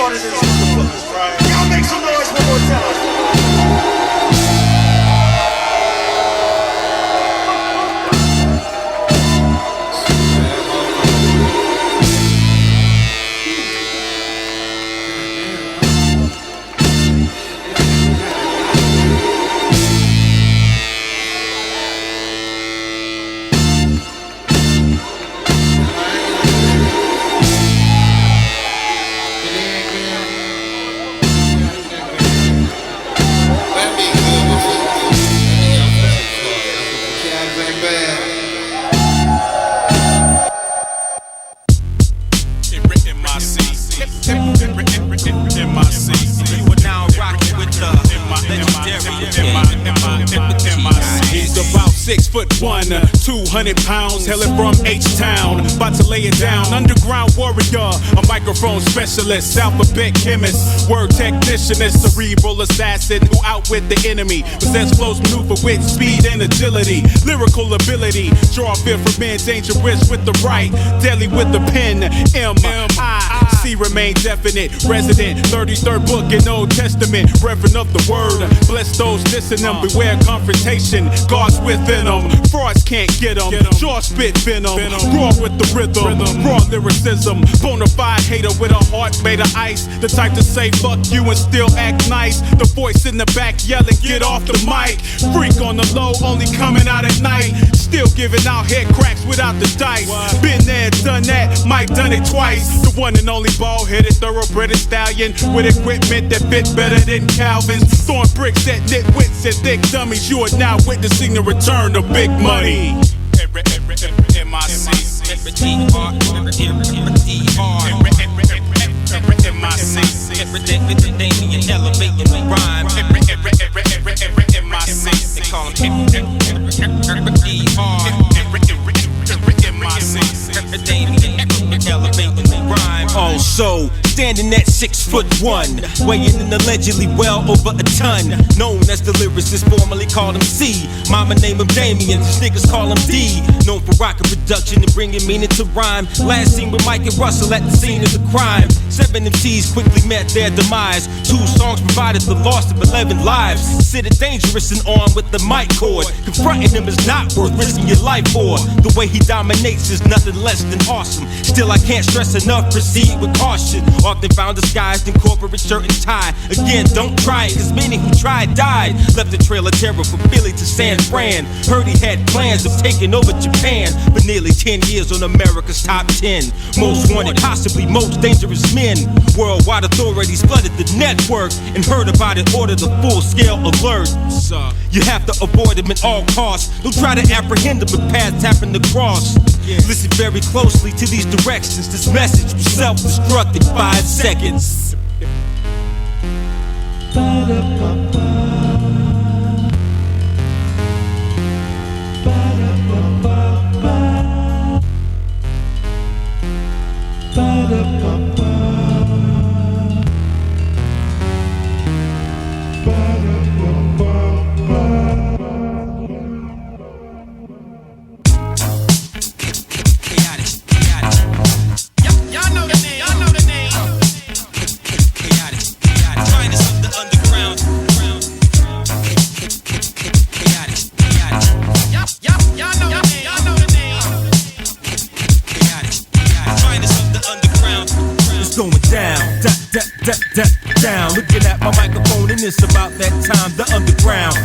started this motherfucker. Right. Y'all make some noise one more time. He's about 6'1", 200 pounds, hailing from H-Town. About to lay it down, underground warrior, a microphone specialist, alphabet chemist, word technicianist, cerebral assassin who outwit the enemy. Possess flows, maneuver with speed and agility, lyrical ability, draw fear from men, dangerous with the right, deadly with the pen. M-I-C remain definite, resident, 33rd book in Old Testament, reverend of the word. Bless those dissing them, beware confrontation, God's within them, frauds can't get them, jaw spit venom, raw with the rhythm, raw lyricism, bonafide hater with a heart made of ice, the type to say fuck you and still act nice, the voice in the back yelling get off the mic, freak on the low only coming out at night, still giving out head cracks without the dice, been there done that, Mike done it twice, the one and only bald-headed thoroughbred stallion with equipment that fit better than Calvin's, throwing bricks at nitwits and thick dummies. You are now witnessing the return of big money. Also, standing at 6'1", weighing in allegedly well over a ton. Known as the lyricist, formerly called him C. Mama named him Damien, these niggas call him D. Known for rockin' production and bringing meaning to rhyme. Last seen with Mike and Russell at the scene of the crime. 7 MCs quickly met their demise. 2 songs provided the loss of 11 lives. Considered dangerous and armed with the mic cord. Confronting him is not worth risking your life for. The way he dominates is nothing less than awesome. Still, I can't stress enough, proceed with caution. Often found disguised in corporate shirt and tie. Again, don't try it, cause many who tried died. Left a trail of terror from Philly to San Fran. Heard he had plans of taking over Japan. For nearly 10 years on America's top 10 most wanted, possibly most dangerous men. Worldwide authorities flooded the network and heard about it, ordered a full-scale alert. You have to avoid him at all costs. Don't try to apprehend him with path tapping the cross. Listen very closely to these directions. This message was self-destruct in 5 seconds. Down, looking at my microphone and it's about that time. The underground,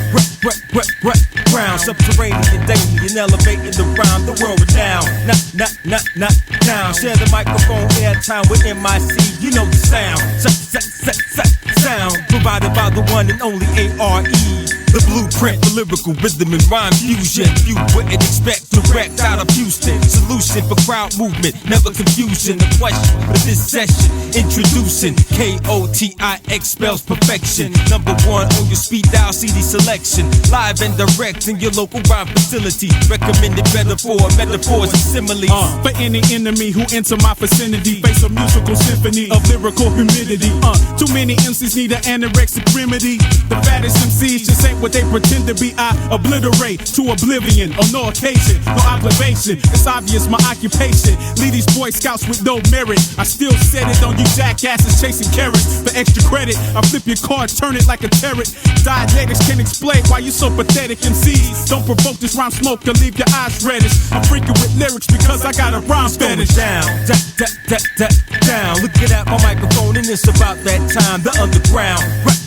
ground, subterranean, daily and elevating the rhyme. The world renowned, not down. Share the microphone, airtime with MIC. You know the sound, sound provided by the one and only A.R.E. The blueprint for lyrical rhythm and rhyme fusion. You wouldn't expect direct out of Houston. Solution for crowd movement, never confusion. The question for this session, introducing K-O-T-I-X spells perfection. Number 1 on your speed dial CD selection. Live and direct in your local rhyme facility. Recommended metaphors and similes. For any enemy who enter my vicinity, face a musical symphony of lyrical humidity. Too many MCs need an anorexic remedy. The fattest MCs just ain't what they pretend to be, I obliterate to oblivion on no occasion, no obligation. It's obvious my occupation. Lead these Boy Scouts with no merit. I still said it on you jackasses chasing carrots. For extra credit, I flip your card, turn it like a turret. Dianetics can't explain why you so pathetic. MCs don't provoke this rhyme smoke to leave your eyes reddish. I'm freaking with lyrics because I got a rhyme fetish. Down, down. Looking at my microphone and it's about that time. The underground,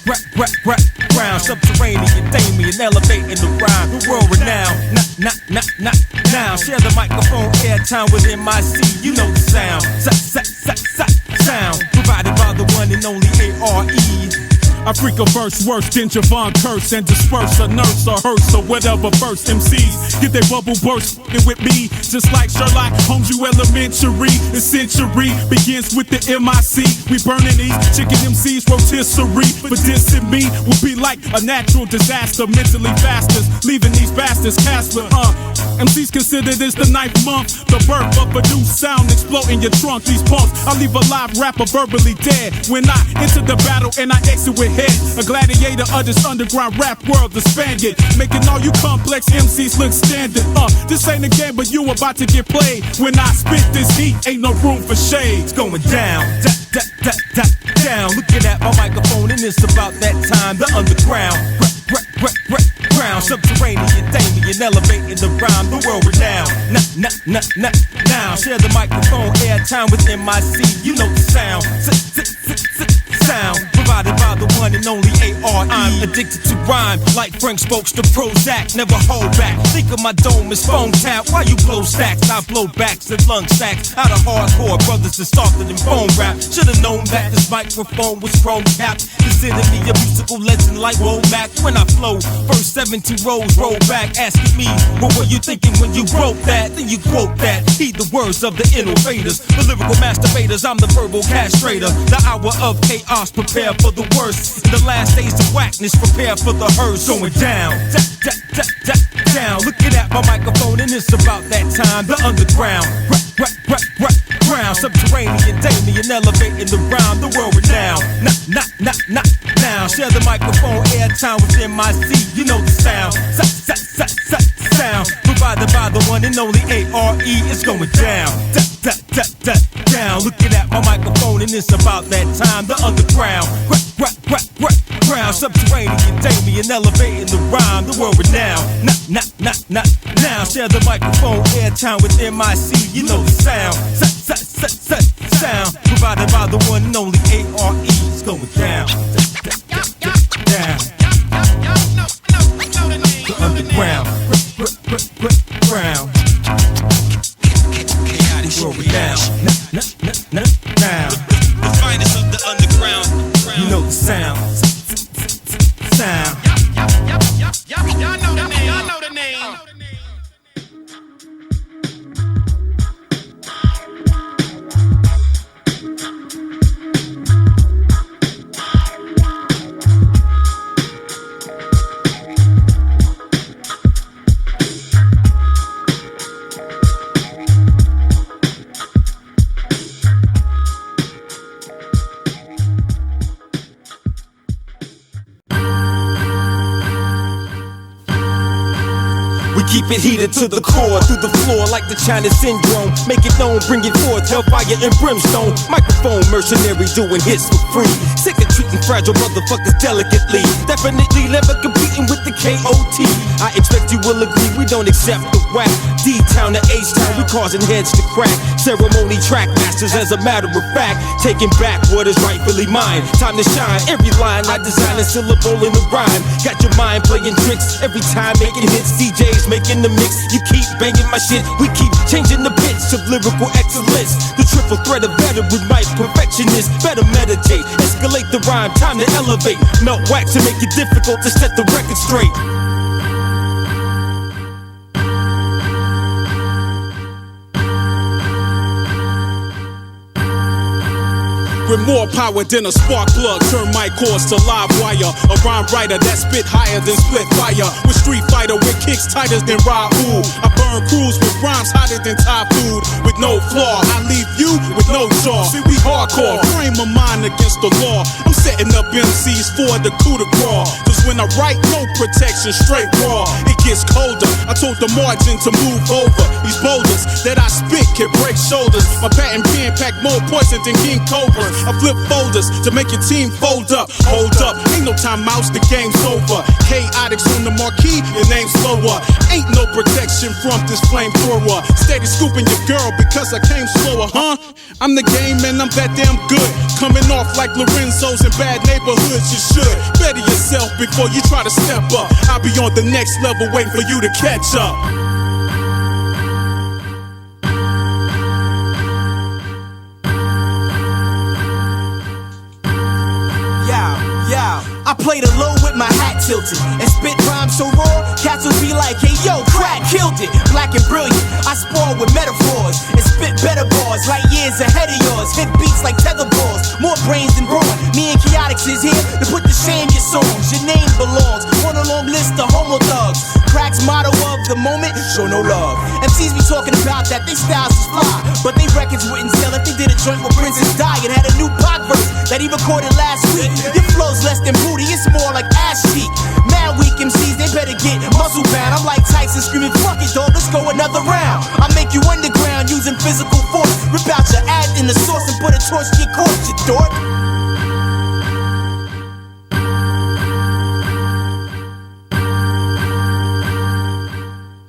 rap, ground, subterranean, Damien, elevating the rhyme. The world renowned, now. Share the microphone, airtime within my seat. You know the sound, sound. Provided by the one and only A.R.E. I freak a verse worse than Javon Curse and disperse a nurse or hearse or whatever verse MCs get their bubble burst with me just like Sherlock Holmes. You elementary, the century begins with the MIC. We burning these chicken MCs rotisserie, but dissing me will be like a natural disaster. Mentally fastest, leaving these bastards Casper. MCs consider this the 9th month, the birth of a new sound explode in your trunk. These punks, I leave a live rapper verbally dead when I enter the battle and I exit with head. A gladiator of this underground rap world, the Spaniard, making all you complex MCs look standard. This ain't a game, but you about to get played. When I spit this heat, ain't no room for shade. It's going down, down. Looking at my microphone and it's about that time. The underground, ground, subterranean, Damien, elevating the rhyme. The world renowned, now. Share the microphone, airtime within my seat. You know the sound, sound. Provided by the one and only A.R.E. I'm addicted to rhyme, like Frank Spokes to Prozac. Never hold back, think of my dome as phone tap. Why you blow stacks? I blow backs and lung sacks. Out of hardcore, brothers is softer than phone rap. Should've known that this microphone was chrome capped. Consider me a musical legend like Womack. When I flow, first 17 rows roll back, asking me, what were you thinking when you wrote that? Then you quote that, heed the words of the innovators, the lyrical masturbators, I'm the verbal castrator. The hour of chaos, prepare for the worst. In the last days of whackness, prepare for the hearse. Going down, down. Looking at my microphone and it's about that time. The underground, ground, subterranean, Damien, elevating the rhyme. The world renowned, now. Share the microphone, airtime within my seat. You know the sound, sound. Provided by the one and only A.R.E. It's going down, down. Looking at my microphone and it's about that time. The underground, ground, subterranean, Damien, elevating the rhyme. The world renowned, now. Share the microphone, airtime within my seat. You know the sound, sound. Provided by the one and only A.R.E. It's going down, down. The underground, ground. The world renowned, now. The finest of the underground. You know the sound, sound. Y'all know the name. Y'all know the name. Keep it heated to the core, through the floor like the China syndrome. Make it known, bring it forth, hellfire and brimstone. Microphone mercenary doing hits for free. Sick of treating fragile motherfuckers delicately. Definitely never competing with the K.O.T. I expect you will agree, we don't accept the whack. D-Town to H-Town, we causing heads to crack. Ceremony track masters, as a matter of fact. Taking back what is rightfully mine. Time to shine, every line I design a syllable in the rhyme. Got your mind playing tricks, every time making hits. DJs making the mix, you keep banging my shit. We keep changing the pitch of lyrical excellence. The triple threat of veteran mic perfectionist. Better meditate, escalate the rhyme, time to elevate. Melt wax and make it difficult to set the record straight. with more power than a spark plug. Turn my cords to live wire. A rhyme writer that spit higher than split fire. With Street Fighter with kicks tighter than Raul. I burn crews with rhymes hotter than Thai food. With no flaw, I leave you with no jaw. See, we hardcore, frame of mind against the law. I'm setting up MCs for the coup de grace. Cause when I write, no protection, straight raw. It gets colder. I told the margin to move over. These boulders that I spit can break shoulders. My patent pen pack more poison than King Cobra. I flip folders to make your team fold up. Hold up, ain't no time mouse, the game's over. Otix on the marquee, your name's slower. Ain't no protection from this flamethrower. Steady scooping your girl because I came slower, huh? I'm the game and I'm that damn good. Coming off like Lorenzo's in bad neighborhoods, you should better yourself before you try to step up. I'll be on the next level waiting for you to catch up. I play the low with my hat tilted and spit rhymes so raw, cats will be like, hey yo, crack killed it. Black and brilliant, I spar with metaphors and spit better bars, like years ahead of yours. Hit beats like tether balls, more brains than brawn. Me and Otix is here to put the shame in your songs. Your name belongs on a long list of homo thugs. Crack's motto of the moment, show no love. MCs be talking about that they styles is fly, but they records wouldn't sell if they did a joint with Princess Di. It had a new Pac verse that he recorded last week. Your flow's less than booty, it's more like ass cheek. Mad weak MCs, they better get muscle bound. I'm like Tyson screaming, fuck it dog, let's go another round. I make you underground using physical force. Rip out your ad in the source and put a torch to your corpse, you dork.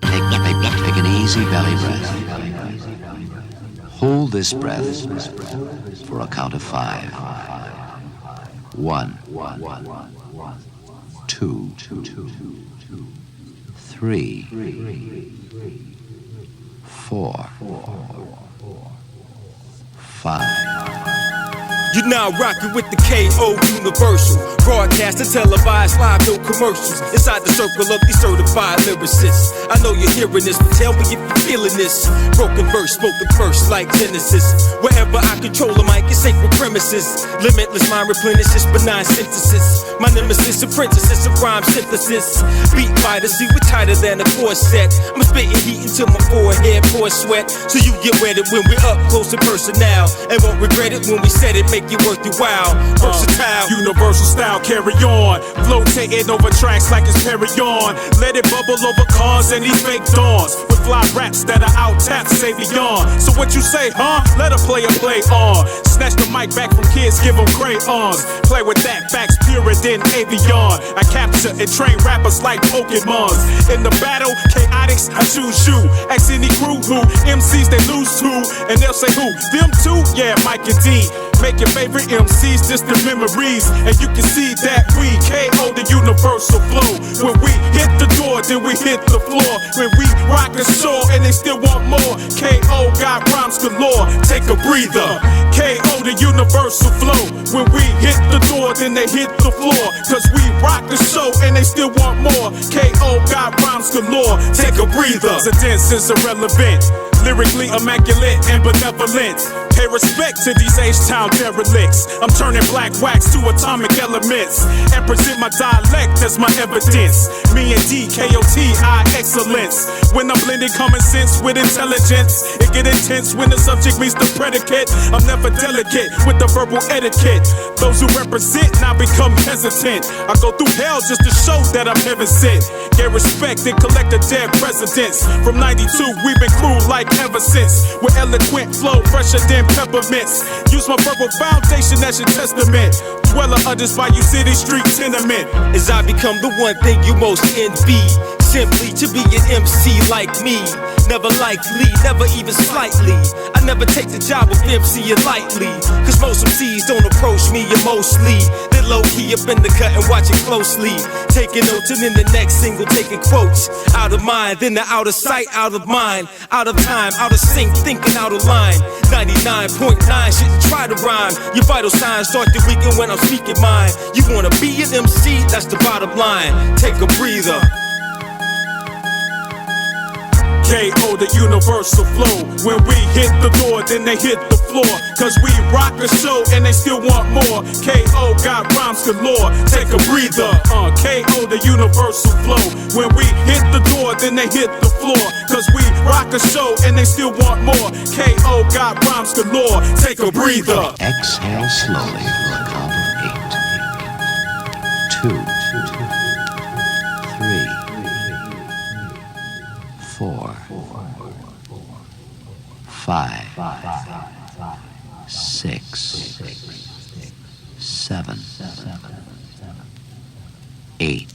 Take an easy belly breath. Hold this breath for a count of 5. 1, 2, 3, 4, 5. You're now rocking with the KO Universal. Broadcast and televised live, no commercials. Inside the circle of these certified lyricists. I know you're hearing this, but tell me if you're feeling this. Broken verse, spoken first like Genesis. Wherever I control the mic, it's sacred premises. Limitless mind replenishes benign synthesis. My nemesis, apprentices of rhyme synthesis. Beat fighter, see we're tighter than a corset. I'm spitting heat into my forehead, pour sweat. So you get wetted when we're up close and personal. And won't regret it when we said it, make it worth your while. Versatile, universal style, carry on. Flotating over tracks like it's Perry on. Let it bubble over cars and these fake dawns. With fly raps that are out tapped, say beyond. So what you say, huh? Let a player play on. Snatch the mic back from kids, give them crayons. Play with that, facts purer than avion. I capture and train rappers like Pokemons. In the battle, Otix, I choose you. Ask any crew who MCs they lose to, and they'll say who? Them two? Yeah, Mike and D. Make your favorite MCs distant memories, and you can see that we KO the universal flow. When we hit the door, then we hit the floor. When we rock a show and they still want more, KO got rhymes galore. Take a breather. KO the universal flow. When we hit the door, then they hit the floor. Cause we rock the show and they still want more. KO got rhymes galore. Take a breather. The dance is irrelevant. Lyrically immaculate and benevolent. Pay respect to these H-Town derelicts. I'm turning black wax to atomic elements and present my dialect as my evidence. Me and DKOTI excellence. When I'm blending common sense with intelligence, it get intense when the subject meets the predicate. I'm never delicate with the verbal etiquette. Those who represent now become hesitant. I go through hell just to show that I'm heaven sent. Get respect and collect the dead presidents. From 92, we've been crew like ever since. With eloquent flow fresher than peppermints. Use my verbal foundation as your testament. Dweller others by you city street tenement. as I become the one thing you most envy. Simply to be an MC like me. Never likely, never even slightly. I never take the job of MCing lightly. Cause most MCs don't approach me emotionally. They're low key up in the cut and watching closely. Taking notes and in the next single taking quotes. Out of mind, then they're out of sight, out of mind. Out of time, out of sync, thinking out of line. 99.9, shouldn't try to rhyme. Your vital signs start to weaken when I'm speaking mine. You wanna be an MC, that's the bottom line. Take a breather. KO, the universal flow. When we hit the door, then they hit the floor. Cause we rock a show and they still want more. KO got rhymes galore, take a breather. KO, the universal flow. When we hit the door, then they hit the floor. Cause we rock a show and they still want more. KO got rhymes galore, take a breather. Exhale slowly for a count of 8. 2, 3, 4, 5, 6, 7, 8.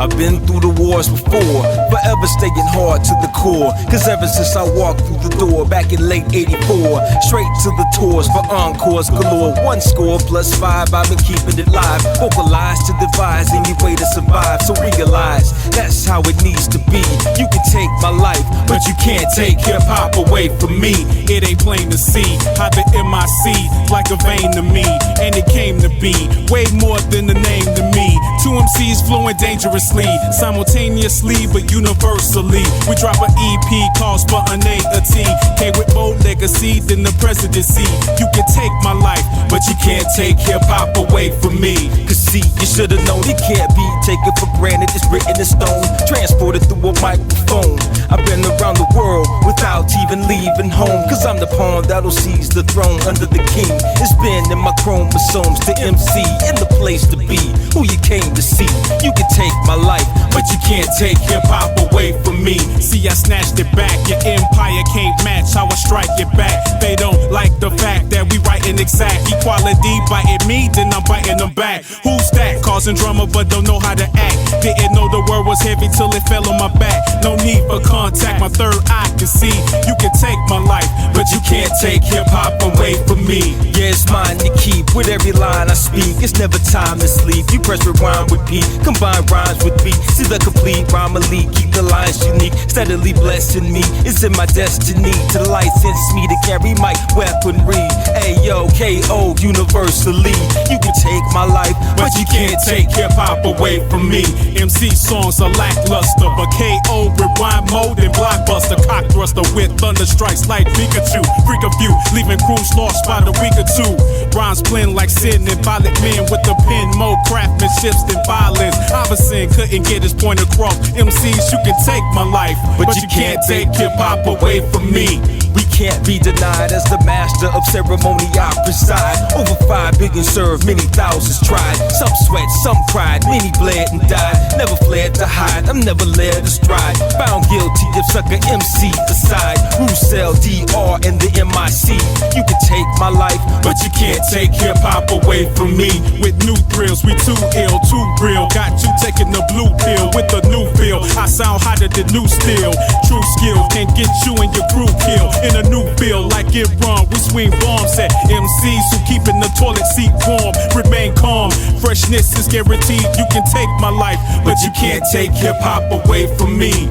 I've been through the wars before, forever staying hard to the core. Cause ever since I walked through the door back in late 84, straight to the tours for encores galore. 1 score plus 5, I've been keeping it live. Vocalize to devise any way to survive. So realize that's how it needs to be. You can take my life, but you can't take hip hop away from me. It ain't plain to see how the MIC like a vein to me. And it came to be way more than the name to me. 2 MCs flowing dangerously, simultaneously but universally. We drop an EP called Spontaneity. Came with more legacy than the presidency. You can take my life, but you can't take hip hop away from me. Cause see, you should've known it can't be taken for granted. It's written in stone, transported through a microphone. I've been around the world without even leaving home. Cause I'm the pawn that'll seize the throne under the king. It's been in my chromosomes to MC, in the place to be, who you came to see. You can take my life, but you can't take hip hop away from me. See, I snatched it back. Your empire can't match how I strike it back. They don't like the fact that we writing exact equality. Biting me, then I'm biting them back. Who's that? Causing drama but don't know how to act. Didn't know the word was heavy till it fell on my back. No need for contact, my third eye can see. You can take my life, but you can't take hip hop away from me. Yeah, it's mine to keep with every line I speak. It's never time to sleep. You press rewind with P, combine rhymes with beat. See the complete rhyme elite, keep the lines unique. Steadily blessing me, it's in my destiny to license me to carry my weaponry. Ayo, KO, universally. You can take my life, but you can't take hip hop away from me. MC songs are lackluster, but KO rewind mode and blockbuster. Cock thruster with thunder strikes like Pikachu. Freak of you, leaving crews lost by the week or 2. Rhymes blend like sin and violent men with the pen. More craftsmanship than violence. Iverson couldn't get his point across. MCs, you can take my life, but you can't take hip hop away from me. We can't be denied as the master of ceremony I preside. Over 5 billion served, many thousands tried. Some sweat, some cried, many bled and died. Never fled to hide, I'm never led astride. Found guilty if sucker MC aside. Roussel, DR, and the MIC. You can take my life, but you can't take hip hop away from me. With new thrills, we too ill, too real. Got you taking the blue pill with the new feel. I sound hotter than new steel. True skill can get you and your crew killed. In a new field like it wrong, we swing bombs at MCs who keeping the toilet seat warm. Remain calm, freshness is guaranteed. You can take my life, but you can't take hip hop away from me.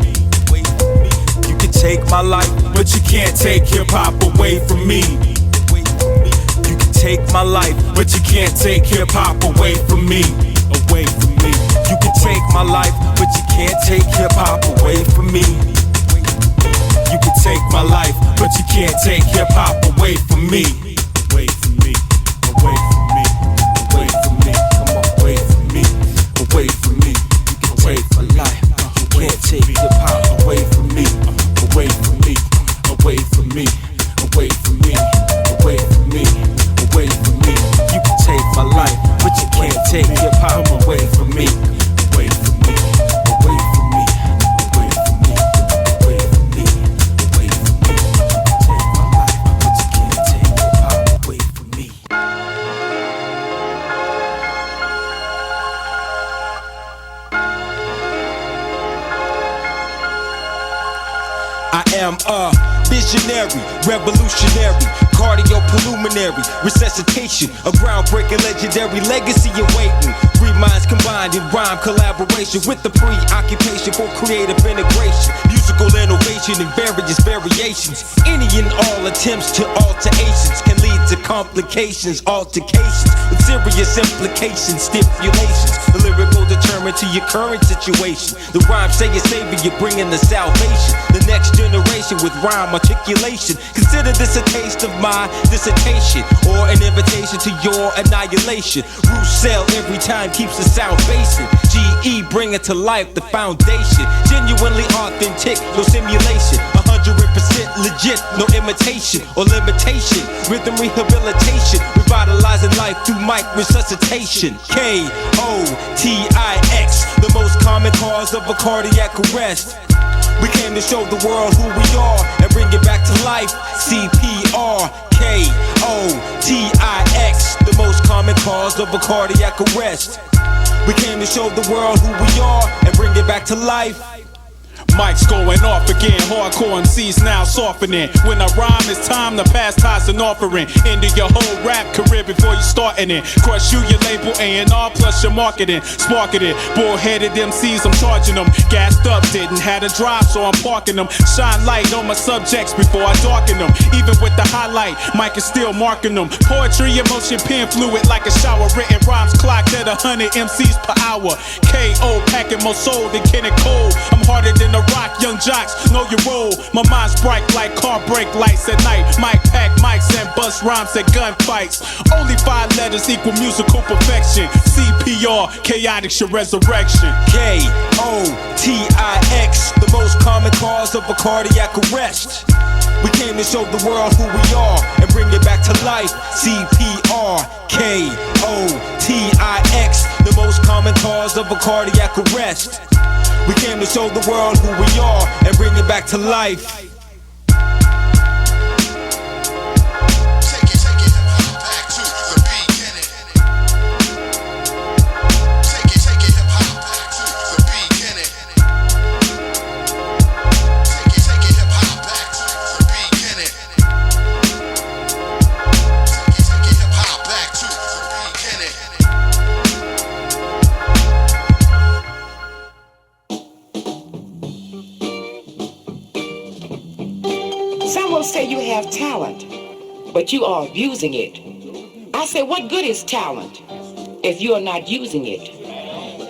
You can take my life, but you can't take hip hop away from me. You can take my life, but you can't take hip hop away from me. Away from me. You can take my life, but you can't take hip hop away from me. You can take my life, but you can't take hip hop away from me. Away from me, away from me, away from me. Come on, away from me, away from me. You can take my life, you can't take hip hop away from me. Away from me, away from me, away from me, away from me, away from me. You can take my life, but you can't take hip hop away from me. Away from me, away from me, away from me, away from me, away from me. Take my life, but you can't take hip hop away from me. I am a visionary, revolutionary, cardiopulmonary, resuscitation, a groundbreaking, legendary legacy awaiting. 3 minds combined in rhyme collaboration with the preoccupation for creative integration. Musical lyrical innovation in various variations. Any and all attempts to alterations can lead to complications, altercations with serious implications, stipulations. The lyrical determined to your current situation. The rhyme say it's savior, you're bringing the salvation. The next generation with rhyme articulation. Consider this a taste of my dissertation or an invitation to your annihilation. Roussel every time keeps the salvation. GE bring it to life, the foundation. Genuinely authentic, no simulation. 100% legit, no imitation or limitation. Rhythm rehabilitation, revitalizing life through mic resuscitation. K-O-T-I-X, the most common cause of a cardiac arrest. We came to show the world who we are and bring it back to life. C.P.R. K-O-T-I-X, the most common cause of a cardiac arrest. We came to show the world who we are and bring it back to life. Mike's going off again, hardcore MCs now softening. When I rhyme, it's time to pass ties an offering. Into your whole rap career before you starting it. Crush you, your label A&R plus your marketing. Sparking it, bullheaded MCs, I'm charging them. Gassed up, didn't have a drive, so I'm parking them. Shine light on my subjects before I darken them. Even with the highlight, Mike is still marking them. Poetry, emotion, pen fluid like a shower. Written rhymes clocked at 100 MCs per hour. K.O. packing more soul than Kenneth Cole. I'm harder than a rock, young jocks, know your role. My mind's bright like car brake lights at night. Mike pack mics and bust rhymes at gunfights. Only 5 letters equal musical perfection. C.P.R. Chaotix, your resurrection. K-O-T-I-X, the most common cause of a cardiac arrest. We came to show the world who we are and bring it back to life. C.P.R. K-O-T-I-X, the most common cause of a cardiac arrest. We came to show the world who we are and bring it back to life. Some will say you have talent, but you are abusing it. I say, what good is talent if you are not using it?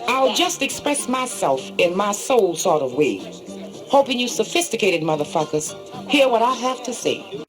I'll just express myself in my soul sort of way, hoping you sophisticated motherfuckers hear what I have to say.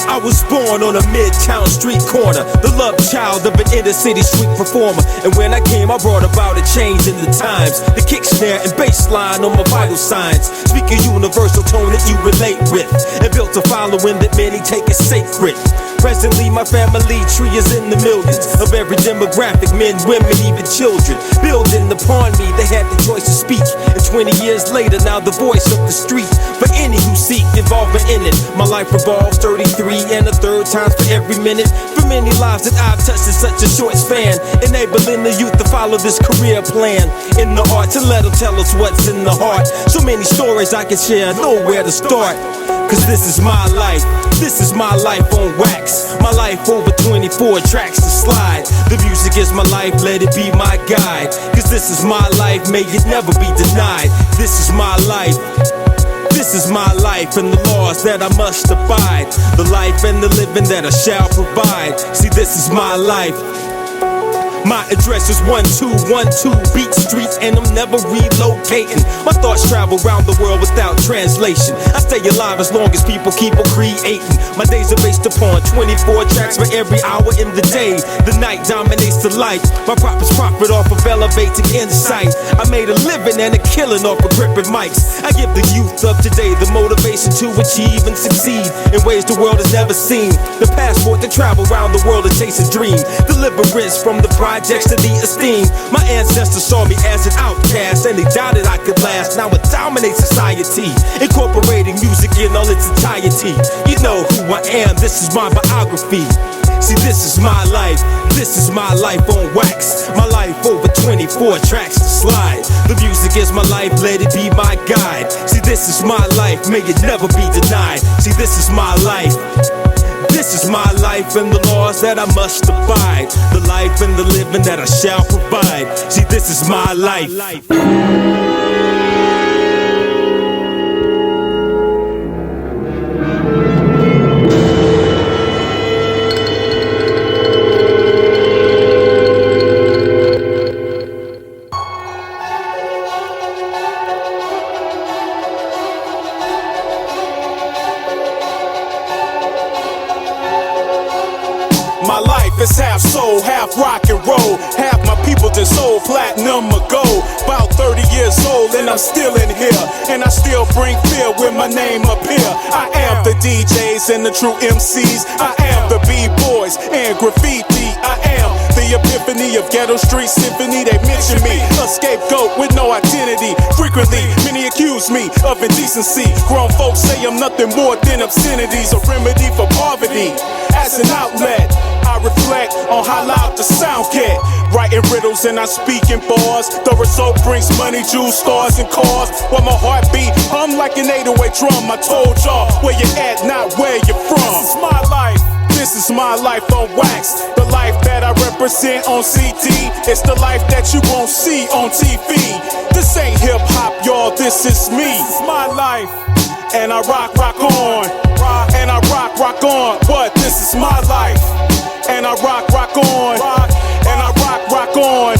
I was born on a midtown street corner, the love child of an inner city street performer. And when I came, I brought about a change in the times. The kick snare and bass line on my vital signs. Speak a universal tone that you relate with, and built a following that many take as sacred. Presently, my family tree is in the millions of every demographic, men, women, even children. Building upon me, they had the choice to speak. And 20 years later, now the voice of the street. For any who seek involvement in it, my life revolves 33 and a third times for every minute. For many lives that I've touched in such a short span, enabling the youth to follow this career plan in the art, to let them tell us what's in the heart. So many stories I can share, nowhere to start. Cause this is my life, this is my life on wax. My life over 24 tracks to slide. The music is my life, let it be my guide. Cause this is my life, may it never be denied. This is my life. This is my life and the laws that I must abide. The life and the living that I shall provide. See, this is my life. My address is 1212 Beat Street, and I'm never relocating. My thoughts travel around the world without translation. I stay alive as long as people keep on creating. My days are based upon 24 tracks for every hour in the day. The night dominates the light. My profits profit off of elevating insight. I made a living and a killing off of gripping mics. I give the youth of today the motivation to achieve and succeed in ways the world has never seen. The passport to travel around the world and chase a dream. Deliverance from the projects to the esteem. My ancestors saw me as an outcast, and they doubted I could last. Now it dominates society, incorporating music in all its entirety. You know who I am, this is my biography. See, this is my life, this is my life on wax. My life over 24 tracks to slide. The music is my life, let it be my guide. See, this is my life, may it never be denied. See, this is my life. This is my life and the laws that I must abide. The life and the living that I shall provide. See, this is my life. life is half soul, half rock and roll. Half my people just sold platinum or gold. About 30 years old and I'm still in here, and I still bring fear with my name up here. I am the DJs and the true MCs. I am the B-boys and graffiti. I am the epiphany of Ghetto Street Symphony. They mention me, a scapegoat with no identity. Frequently, many accuse me of indecency. Grown folks say I'm nothing more than obscenities, a remedy for poverty. As an outlet, I reflect on how loud the sound get. Writing riddles and I speak in bars. The result brings money, jewels, stars, and cars. While my heartbeat hum like an 808 drum. I told y'all where you at, not where you're from. This is my life. This is my life on wax. The life that I represent on CD. It's the life that you won't see on TV. This ain't hip hop, y'all. This is me. This is my life. And I rock on. And I rock on. What? This is my life. And I rock on. And I rock on.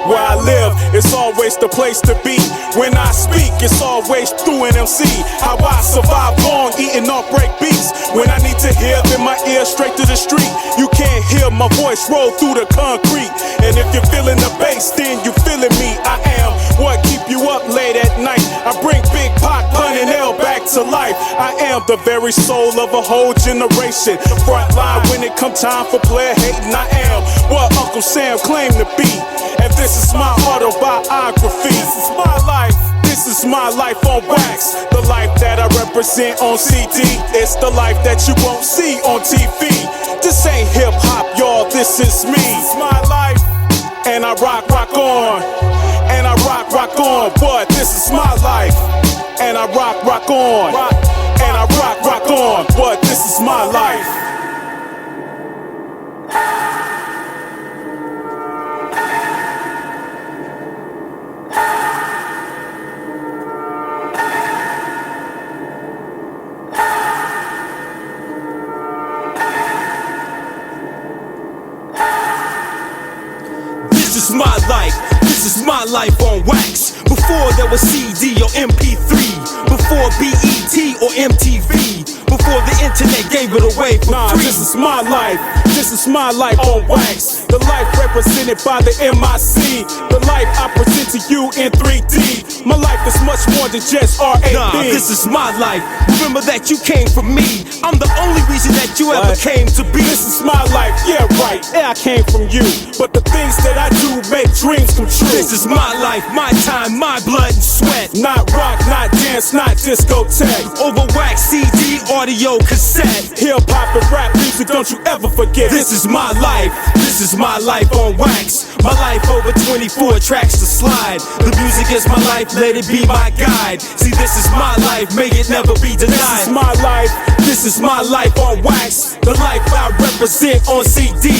Where I live, it's always the place to be. When I speak, it's always through an MC. How I survive long, eating off break beats. When I need to hear, then my ear straight to the street. You can't hear my voice roll through the concrete. And if you're feeling the bass, then you feeling me. I am what keep you up late at night. I bring Big Pac, Pun, and L back to life. I am the very soul of a whole generation. The front line when it come time for player hating. I am what Uncle Sam claimed to be. And this is my autobiography. This is my life. This is my life on wax. The life that I represent on CD. It's the life that you won't see on TV. This ain't hip hop, y'all. This is me. This is my life. And I rock on. And I rock on. But this is my life. And I rock on. And I rock on. But this is my life. This is my life, this is my life on wax. Before there was CD or MP3, before BET or MTV, before the internet gave it away for free. This is my life, this is my life on wax. The life represented by the MIC. The life I present to you in 3D. My life is much more than just RAP. This is my life, remember that you came from me. I'm the only reason that you ever came to be. This is my life, yeah right, yeah I came from you. But the things that I do make dreams come true. This is my life, my time, my blood and sweat. Not rock, not dance, not discotheque. Over wax, CD, audio, cassette. Hip hop and rap music, don't you ever forget. This is my life, this is my life on wax. My life over 24 tracks to slide. The music is my life, let it be my guide. See, this is my life, may it never be denied. This is my life, this is my life on wax. The life I represent on CD.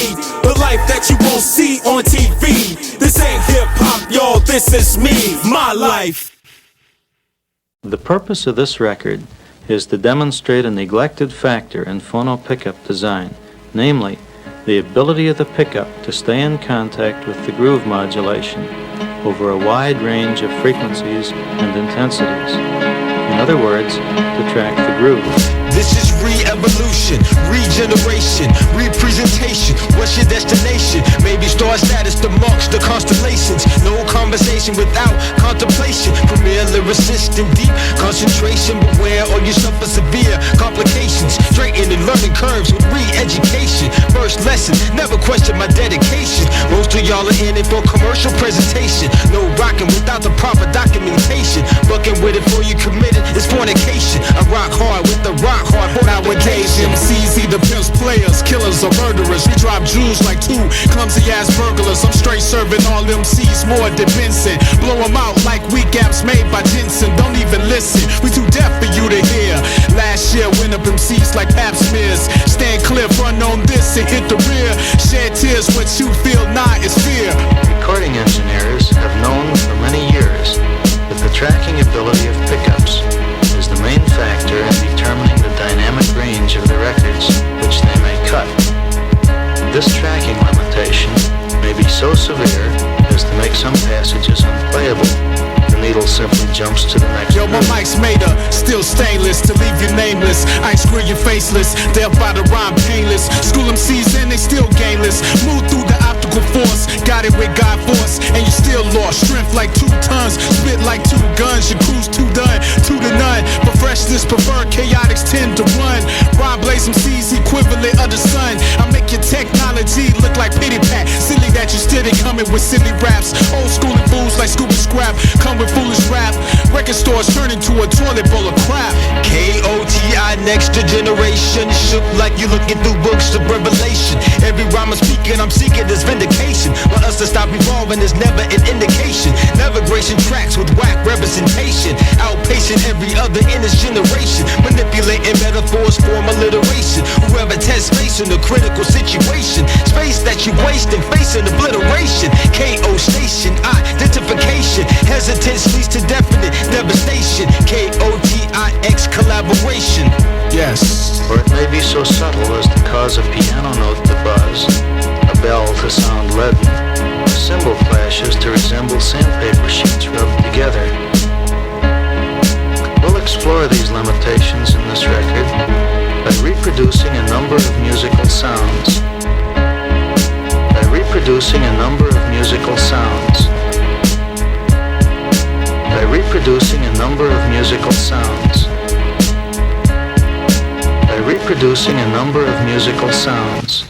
The life that you won't see on TV. This ain't hip hop, y'all, this is me, my life. The purpose of this record is to demonstrate a neglected factor in phono pickup design, namely, the ability of the pickup to stay in contact with the groove modulation over a wide range of frequencies and intensities. In other words, to track the groove. This is re-evolution, regeneration, representation. What's your destination? Maybe star status, the marks, the constellations. No conversation without contemplation. Premier lyricist in deep concentration. Beware or you suffer severe complications. Straighten and learning curves with re-education. First lesson, never question my dedication. Most of y'all are in it for commercial presentation. No rocking without the proper documentation. Fucking with it before you commit it, it's fornication. I rock hard with the rock hard. Nowadays, MCs either pimps, players, killers, or murderers. We drop jewels like two clumsy ass burglars. I'm straight serving all MCs more than Benson. Blow them out like weak apps made by Jensen. Don't even listen, we too deaf for you to hear. Last year, went up MCs like pap smears. Stand clear, front on this and hit the rear. Shed tears, what you feel now is fear. Recording engineers have known for many years that the tracking ability of pickups is the main factor in determining the dynamic range of the records which they may cut. This tracking limitation may be so severe as to make some passages unplayable. The needle simply instantly jumps to the next. Yo, my mic's made of still stainless to leave you nameless. I ain't screw you faceless, they'll buy the rhyme painless. School MCs and they still gainless. Move through the optical force, got it with God force, and you still lost. Strength like 2 tons, spit like 2 guns. Your crew's too done, 2 to none. For freshness, prefer chaotics 10 to 1. Rhyme blaze MCs equivalent of the sun. I make your technology look like pity pat. Silly that you still ain't coming with silly raps. Old school and fools like scuba scrap, come with foolish rap. Record stores turn into a toilet bowl of crap. KOTI, next generation. Shook like you looking through books of revelation. Every rhyme I'm speaking, I'm seeking this vindication. For us to stop evolving is never an indication. Navigation tracks with whack representation. Outpacing every other in this generation. Manipulating metaphors, form alliteration. Whoever tests facing a critical situation. Space that you wasting, facing obliteration. KO station, identification. Hesitance leads to definite devastation. KOTIX collaboration. Yes. Or it may be so subtle as to cause a piano note to buzz, a bell to sound leaden, or cymbal flashes to resemble sandpaper sheets rubbed together. We'll explore these limitations in this record by reproducing a number of musical sounds. By reproducing a number of musical sounds. By reproducing a number of musical sounds. By reproducing a number of musical sounds.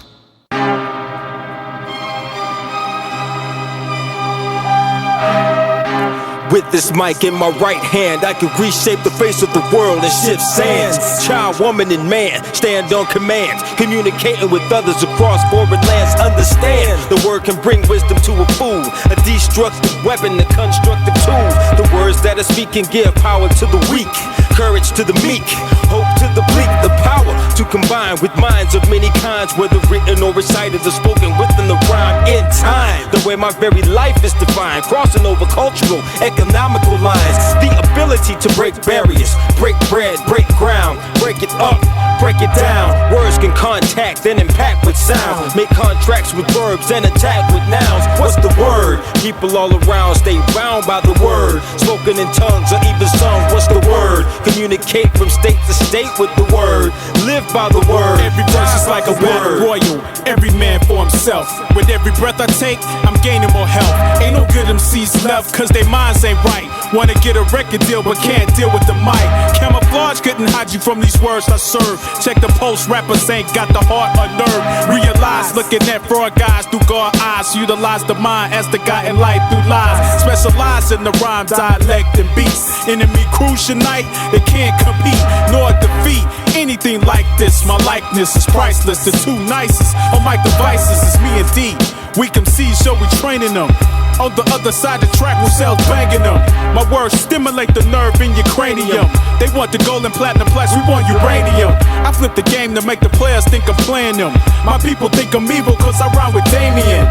With this mic in my right hand, I can reshape the face of the world and shift sands. Child, woman, and man stand on command, communicating with others across foreign lands. Understand, the word can bring wisdom to a fool, a destructive weapon, a constructive tool. The words that I speak can give power to the weak, courage to the meek, hope to the bleak. The power to combine with minds of many kinds, whether written or recited or spoken within the rhyme. In time, the way my very life is defined, crossing over cultural, economical lines. The ability to break barriers, break bread, break ground, break it up, break it down. Words can contact and impact with sound. Make contracts with verbs and attack with nouns. What's the word? People all around stay bound by the word, spoken in tongues or even sung. What's the word? Communicate from state to state with the word. Live by the word. Every verse is like a battle royal, every man for himself. With every breath I take, I'm gaining more health. Ain't no good MCs left, cause they minds ain't right. Wanna get a record deal, but can't deal with the mic. Camouflage couldn't hide you from these words I serve. Check the post, rappers ain't got the heart or nerve. Realize, looking at fraud guys through God eyes. Utilize the mind as the guiding light through lies. Specialize in the rhyme, dialect, and beats. Enemy cruise unite, they can't compete nor defeat anything like this. My likeness is priceless. The 2 nicest on my devices is me and D. Weak MCs, show we training them. On the other side the track, with cells banging them. My words stimulate the nerve in your cranium. They want the gold and platinum plus, we want uranium. I flip the game to make the players think I'm playing them. My people think I'm evil cause I rhyme with Damien.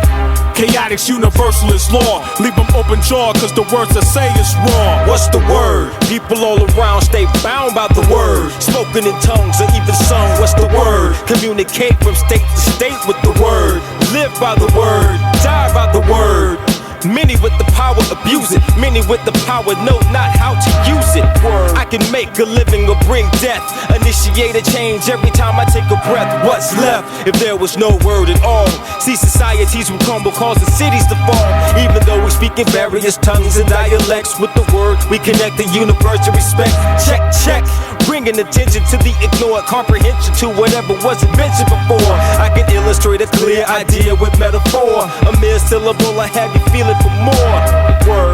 Chaotics, universalist law. Leave them open jaw cause the words I say is raw. What's the word? People all around stay bound by the word, spoken in tongues or even sung. What's the word? Communicate from state to state with the word. Live by the word, die by the word. Many with the power abuse it, many with the power know not how to use it. I can make a living or bring death, initiate a change every time I take a breath. What's left if there was no word at all? See, societies will crumble, causing cities to fall. Even though we speak in various tongues and dialects, with the word we connect the universe to respect. Check, check, bringing attention to the ignored, comprehension to whatever wasn't mentioned before. I can illustrate a clear idea with metaphor, a mere syllable I have you feeling for more.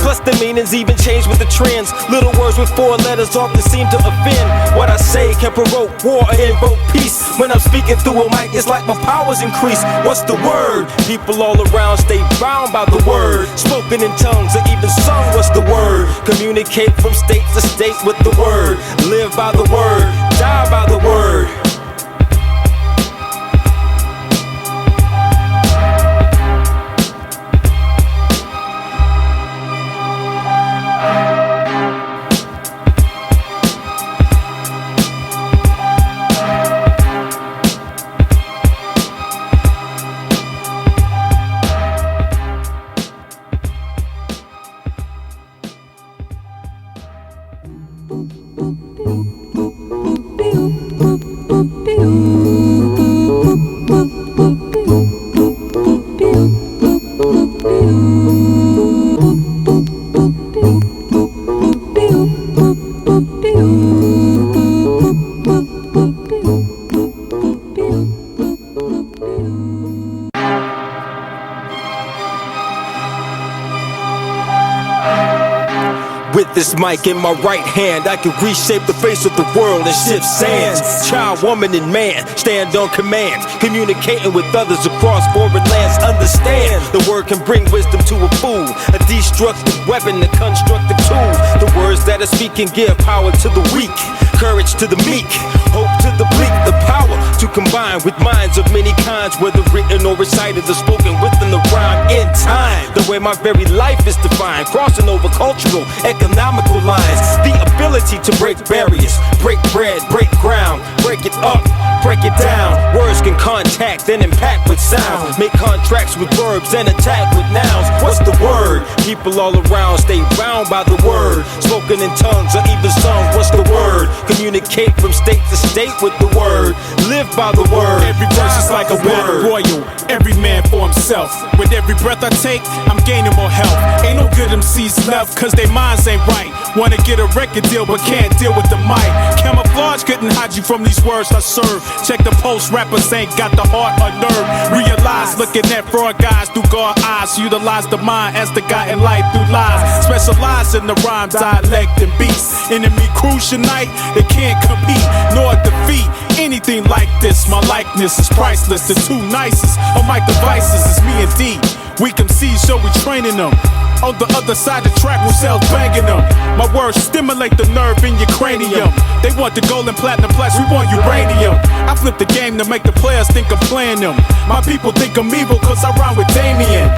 Plus the meanings even change with the trends. Little words with 4 letters often seem to offend. What I say can provoke war or invoke peace. When I'm speaking through a mic, it's like my powers increase. What's the word? People all around stay bound by the word, spoken in tongues or even sung. What's the word? Communicate from state to state with the word. Live by the word, die by the word. With this mic in my right hand, I can reshape the face of the world and shift sands. Child, woman, and man stand on command, communicating with others across foreign lands. Understand, the word can bring wisdom to a fool, a destructive weapon, a constructive tool. The words that I speak can give power to the weak, courage to the meek, hope to the bleak. The power to combine with minds of many kinds, whether written or recited or spoken within the rhyme. In time, the way my very life is defined, crossing over cultural, economical lines. The ability to break barriers, break bread, break ground, break it up, break it down. Words can contact and impact with sound, make contracts with verbs and attack with nouns. What's the word? People all around stay bound by the word, spoken in tongues or even sung. What's the word? Communicate from state to state with the word, live by the word. Every verse is like a battle royal, every man for himself. With every breath I take, I'm gaining more health. Ain't no good MCs left, cause they minds ain't right. Wanna get a record deal, but can't deal with the mic. Camouflage couldn't hide you from these words I serve. Check the post, rappers ain't got the heart or nerve. Realize, looking at fraud guys through God eyes. Utilize the mind as the guiding light through lies. Specialize in the rhyme, dialect, and beats. Enemy crucial night, they can't compete nor defeat anything like this. My likeness is priceless. The two nicest of my devices is me and D. Weak MCs, so we training them. On the other side of the track, we're self banging them. My words stimulate the nerve in your cranium. They want the gold and platinum plus, we want uranium. I flip the game to make the players think I'm playing them. My people think I'm evil cause I rhyme with Damien.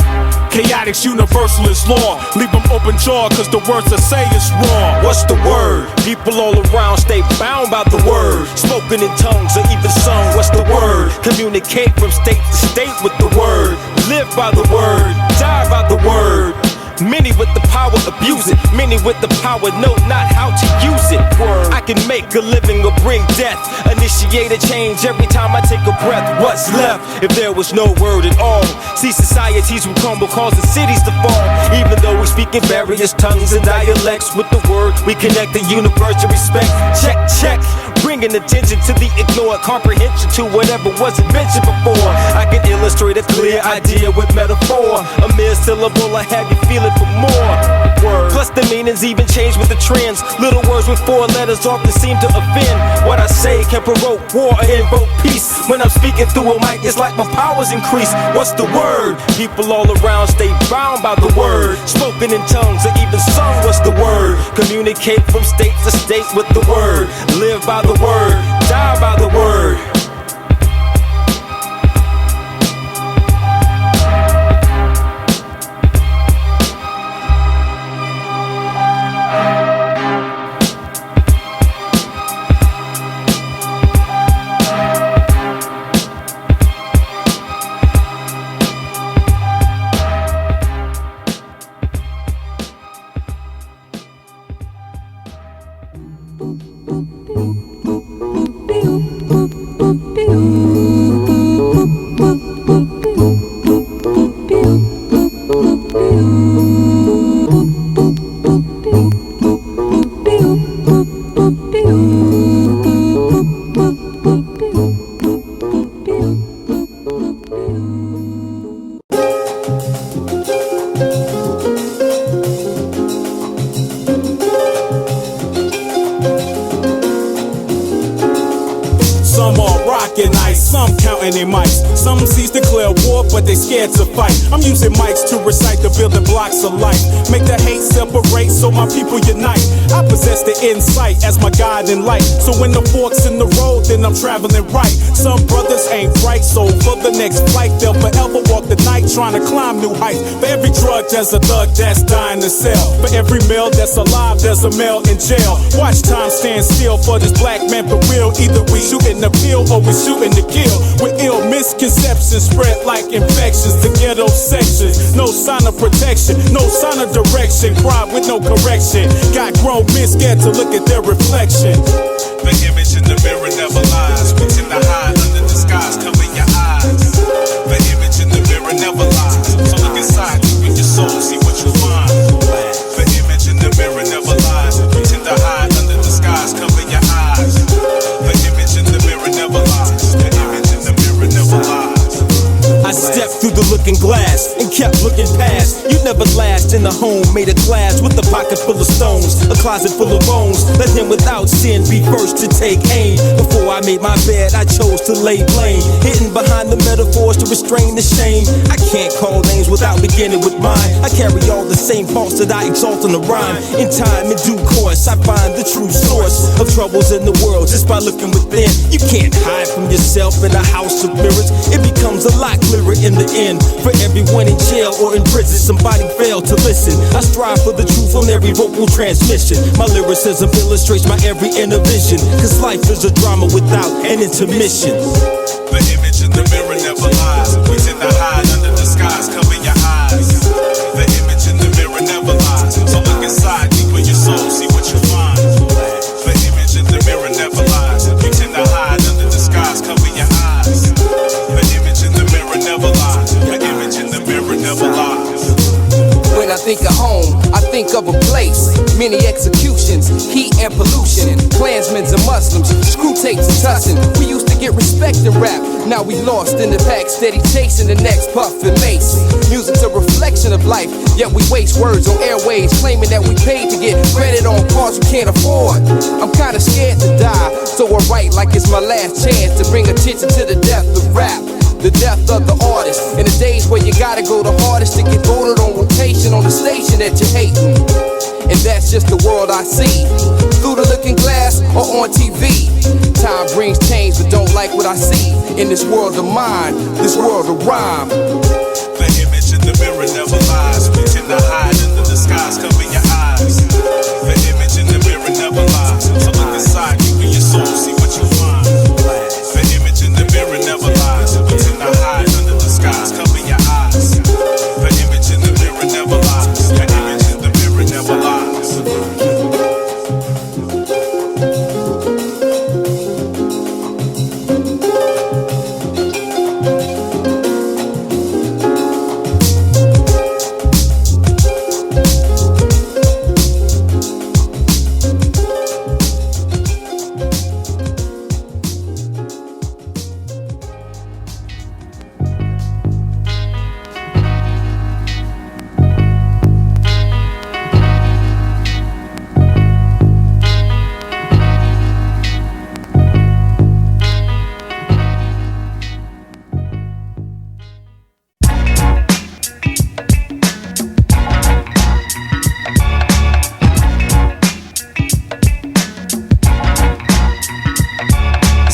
Chaotic's universalist law, leave them open jaw cause the words I say is raw. What's the word? People all around stay bound by the word, spoken in tongues or even sung. What's the word? Communicate from state to state with the word, live by the word, die by the word. Many with the power abuse it, many with the power know not how to use it. I can make a living or bring death, initiate a change every time I take a breath. What's left if there was no word at all? See, societies will crumble, causing cities to fall. Even though we speak in various tongues and dialects, with the word we connect the universe to respect. Check, check, bringing attention to the ignored, comprehension to whatever wasn't mentioned before. I can illustrate a clear idea with metaphor, a mere syllable I have you feeling for more. Plus the meanings even change with the trends. Little words with four letters often seem to offend. What I say can provoke war or invoke peace. When I'm speaking through a mic, it's like my powers increase. What's the word? People all around stay bound by the word, spoken in tongues or even sung. What's the word? Communicate from state to state with the word, live by the word, die by the word. Some MCs declare war, but they scared to fight. I'm using mics to recite the building blocks of life. Make the hate separate so my people unite. I possess the insight as my guide in light. So when the fork's in the road, then I'm traveling right. Some brothers ain't right, so for the next flight, they'll forever walk the night trying to climb new heights. For every drug, there's a thug that's dying to sell. For every male that's alive, there's a male in jail. Watch time stand still for this black man for real. Either we shooting the pill or we shooting to kill. With ill misconceptions spread like infections to ghetto sections. No sign of protection, no sign of direction. Cry with no correction. Got grown So men scared to look at their reflection. The image in the mirror never lies. We tend to hide under disguise, cover your eyes. The image in the mirror never lies. So look inside, deep in your soul, see what you find. The image in the mirror never lies. We tend to hide under disguise, cover your eyes. The image in the mirror never lies. The image in the mirror never lies. I stepped through the looking glass and kept looking past. You never last in a home made of glass with a pocket full of stones, a closet full of bones. Let him without sin be first to take aim. Before I made my bed, I chose to lay blame, hidden behind the metaphors to restrain the shame. I can't call names without beginning with mine. I carry all the same faults that I exalt in the rhyme. In time, in due course, I find the true source of troubles in the world just by looking within. You can't hide from yourself in a house of mirrors. It becomes a lot clearer in the end. For everyone in jail or in prison, somebody failed to listen. I strive for the truth on every vocal transmission. My lyricism illustrates my every inner vision, cause life is a drama without an intermission. The image in the mirror never lies. We tend to hide under disguise, cover your eyes. The image in the mirror never lies. So look inside, deep in your soul, see what you find. The image in the mirror never lies. We tend to hide under disguise, cover your eyes. The image in the mirror never lies. The image in the mirror never lies. When I think of home, I think of a place. Many executions, heat and pollution. Klansmen and Muslims, screw tapes and tussin'. We used to get respect in rap. Now we lost in the pack, steady chasing the next puff and mace. Music's a reflection of life, yet we waste words on airways, claiming that we paid to get credit on cars we can't afford. I'm kinda scared to die, so I write like it's my last chance to bring attention to the death of rap. The death of the artist. In the days where you gotta go the hardest to get voted on rotation on the station that you're hating. And that's just the world I see, through the looking glass or on TV. Time brings change, but don't like what I see in this world of mine, this world of rhyme. The image in the mirror never lies. We tend to hide in the disguise, cover your eyes. The image in the mirror never lies. So look inside, deep in your soul, see what you find. The image in the mirror never lies. We tend to hide under disguise, cover your eyes. The image in the mirror never lies. The image in the mirror never lies.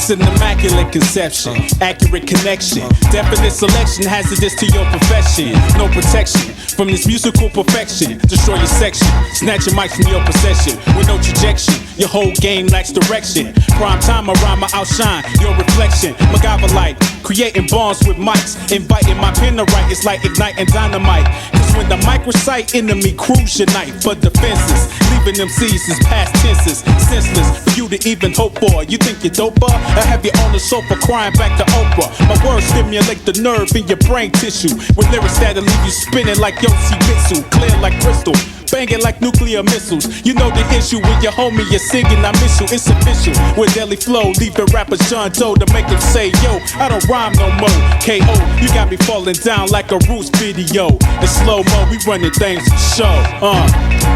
An immaculate conception, accurate connection, definite selection, hazardous to your profession. No protection from this musical perfection. Destroy your section, snatch your mic from your possession. With no trajectory, your whole game lacks direction. Prime time, I rhyme, I outshine your reflection. MacGyver like creating bonds with mics, inviting my pen to write. It's like igniting dynamite. Cause when the mic recite, enemy cruise your night for defenses. Leaving them C's as past tenses, senseless for you to even hope for. You think you're doper? I have you on the sofa crying back to Oprah. My words stimulate the nerve in your brain tissue with lyrics that'll leave you spinning like Yoshimitsu, clear like crystal, banging like nuclear missiles. You know the issue with your homie, you're singing, I miss you, it's official. With deadly flow, leave the rapper John Doe to make them say, yo, I don't rhyme no more. K.O., you got me falling down like a Roots video. In slow-mo, we running things for show.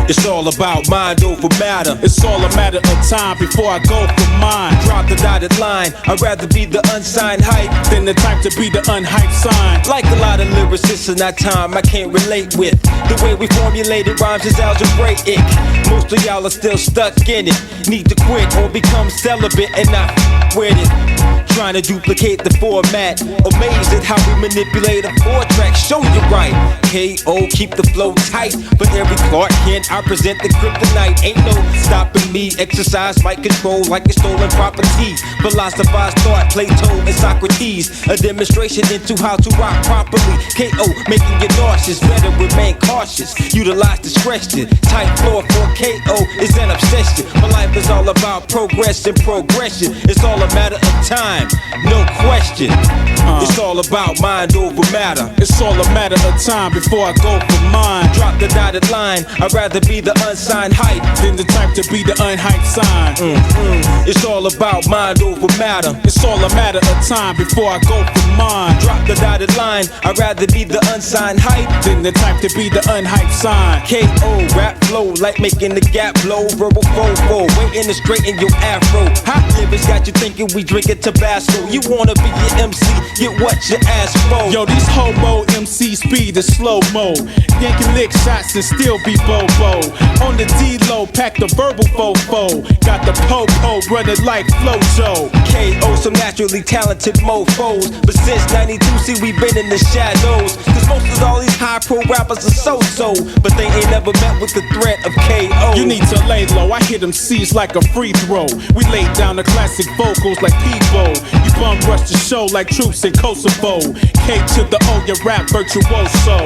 It's all about mind over matter. It's all a matter of time before I go for mine. Drop the dotted line. I'd rather be the unsigned hype than the type to be the unhyped sign. Like a lot of lyricists in that time I can't relate with. The way we formulated rhymes is algebraic. Most of y'all are still stuck in it. Need to quit or become celibate and not with it. trying to duplicate the format. Amazed at how we manipulate a 4-track. Show you right. K.O. keep the flow tight. For every Clark Kent, I present the kryptonite. Ain't no stopping me. Exercise my control like it's stolen property. Philosophize thought, Plato and Socrates. A demonstration into how to rock properly. K.O. making you nauseous. Better remain cautious. Utilize discretion. Tight floor for K.O. is an obsession. My life is all about progress and progression. It's all a matter of time, no question. It's all about mind over matter. It's all a matter of time before I go for mine. Drop the dotted line. I'd rather be the unsigned hype than the type to be the unhyped sign. It's all about mind over matter. It's all a matter of time before I go for mine. Drop the dotted line. I'd rather be the unsigned hype than the type to be the unhyped sign. K.O. rap flow like making the gap blow. Verbal fofo, waiting to straighten your afro. Hot lyrics got you thinking we drinking Tabasco. You wanna be your MC, get what you ask for. Yo, these homo MC speed is slow-mo. Yanking lick shots and still be bobo. On the D-low, pack the verbal fofo. Got the po-po running like Flojo. K.O. some naturally talented mofos. But since 92, see we been in the shadows. Cause most of all these high-pro rappers are so-so. But they ain't never met with the threat of K.O. You need to lay low, I hit them C's like a free throw. We laid down the classic vocals like Peebo. You bum rush the show like troops in Kosovo. K to the O, your rap virtuoso.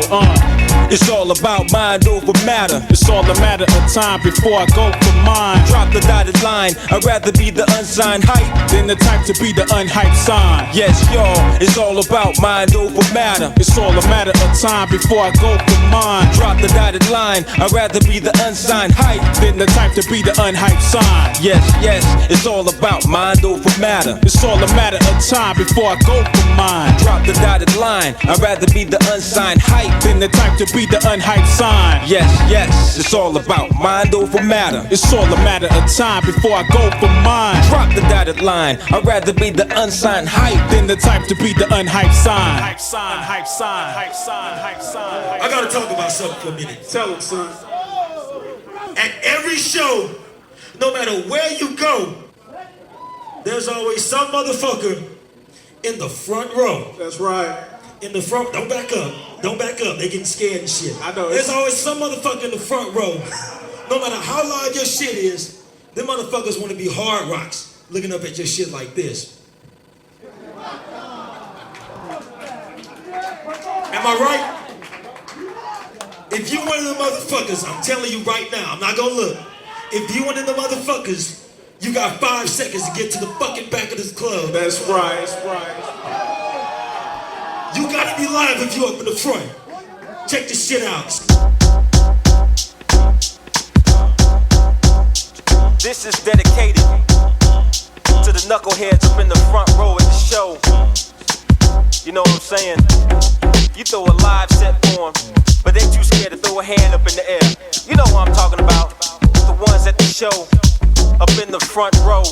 It's all about mind over matter. It's all a matter of time before I go for mine. Drop the dotted line. I'd rather be the unsigned hype than the type to be the unhyped sign. Yes, y'all. It's all about mind over matter. It's all a matter of time before I go for mine. Drop the dotted line. I'd rather be the unsigned hype than the type to be the unhyped sign. Yes, yes. It's all about mind over matter. It's all a matter of time before I go for mine. Drop the dotted line. I'd rather be the unsigned hype than the type to be the unhyped sign. Yes, yes. It's all about mind over matter. It's all a matter of time before I go for mine. Drop the dotted line. I'd rather be the unsigned hype than the type to be the unhyped sign. Hype sign, hype sign, hype sign, hype sign. I gotta talk about something for a minute. Tell him, son. At every show, no matter where you go, there's always some motherfucker in the front row. That's right. In the front, don't back up. Don't back up. They getting scared and shit. I know. There's always some motherfucker in the front row. No matter how loud your shit is, them motherfuckers want to be hard rocks, looking up at your shit like this. Am I right? If you one of the motherfuckers, I'm telling you right now, I'm not gonna look. If you one of the motherfuckers, you got 5 seconds to get to the fucking back of this club. That's right, that's right. You gotta be live if you up in the front. Check this shit out. This is dedicated to the knuckleheads up in the front row at the show. You know what I'm saying? You throw a live set for them, but they too scared to throw a hand up in the air. You know what I'm talking about. The ones at the show, up in the front row.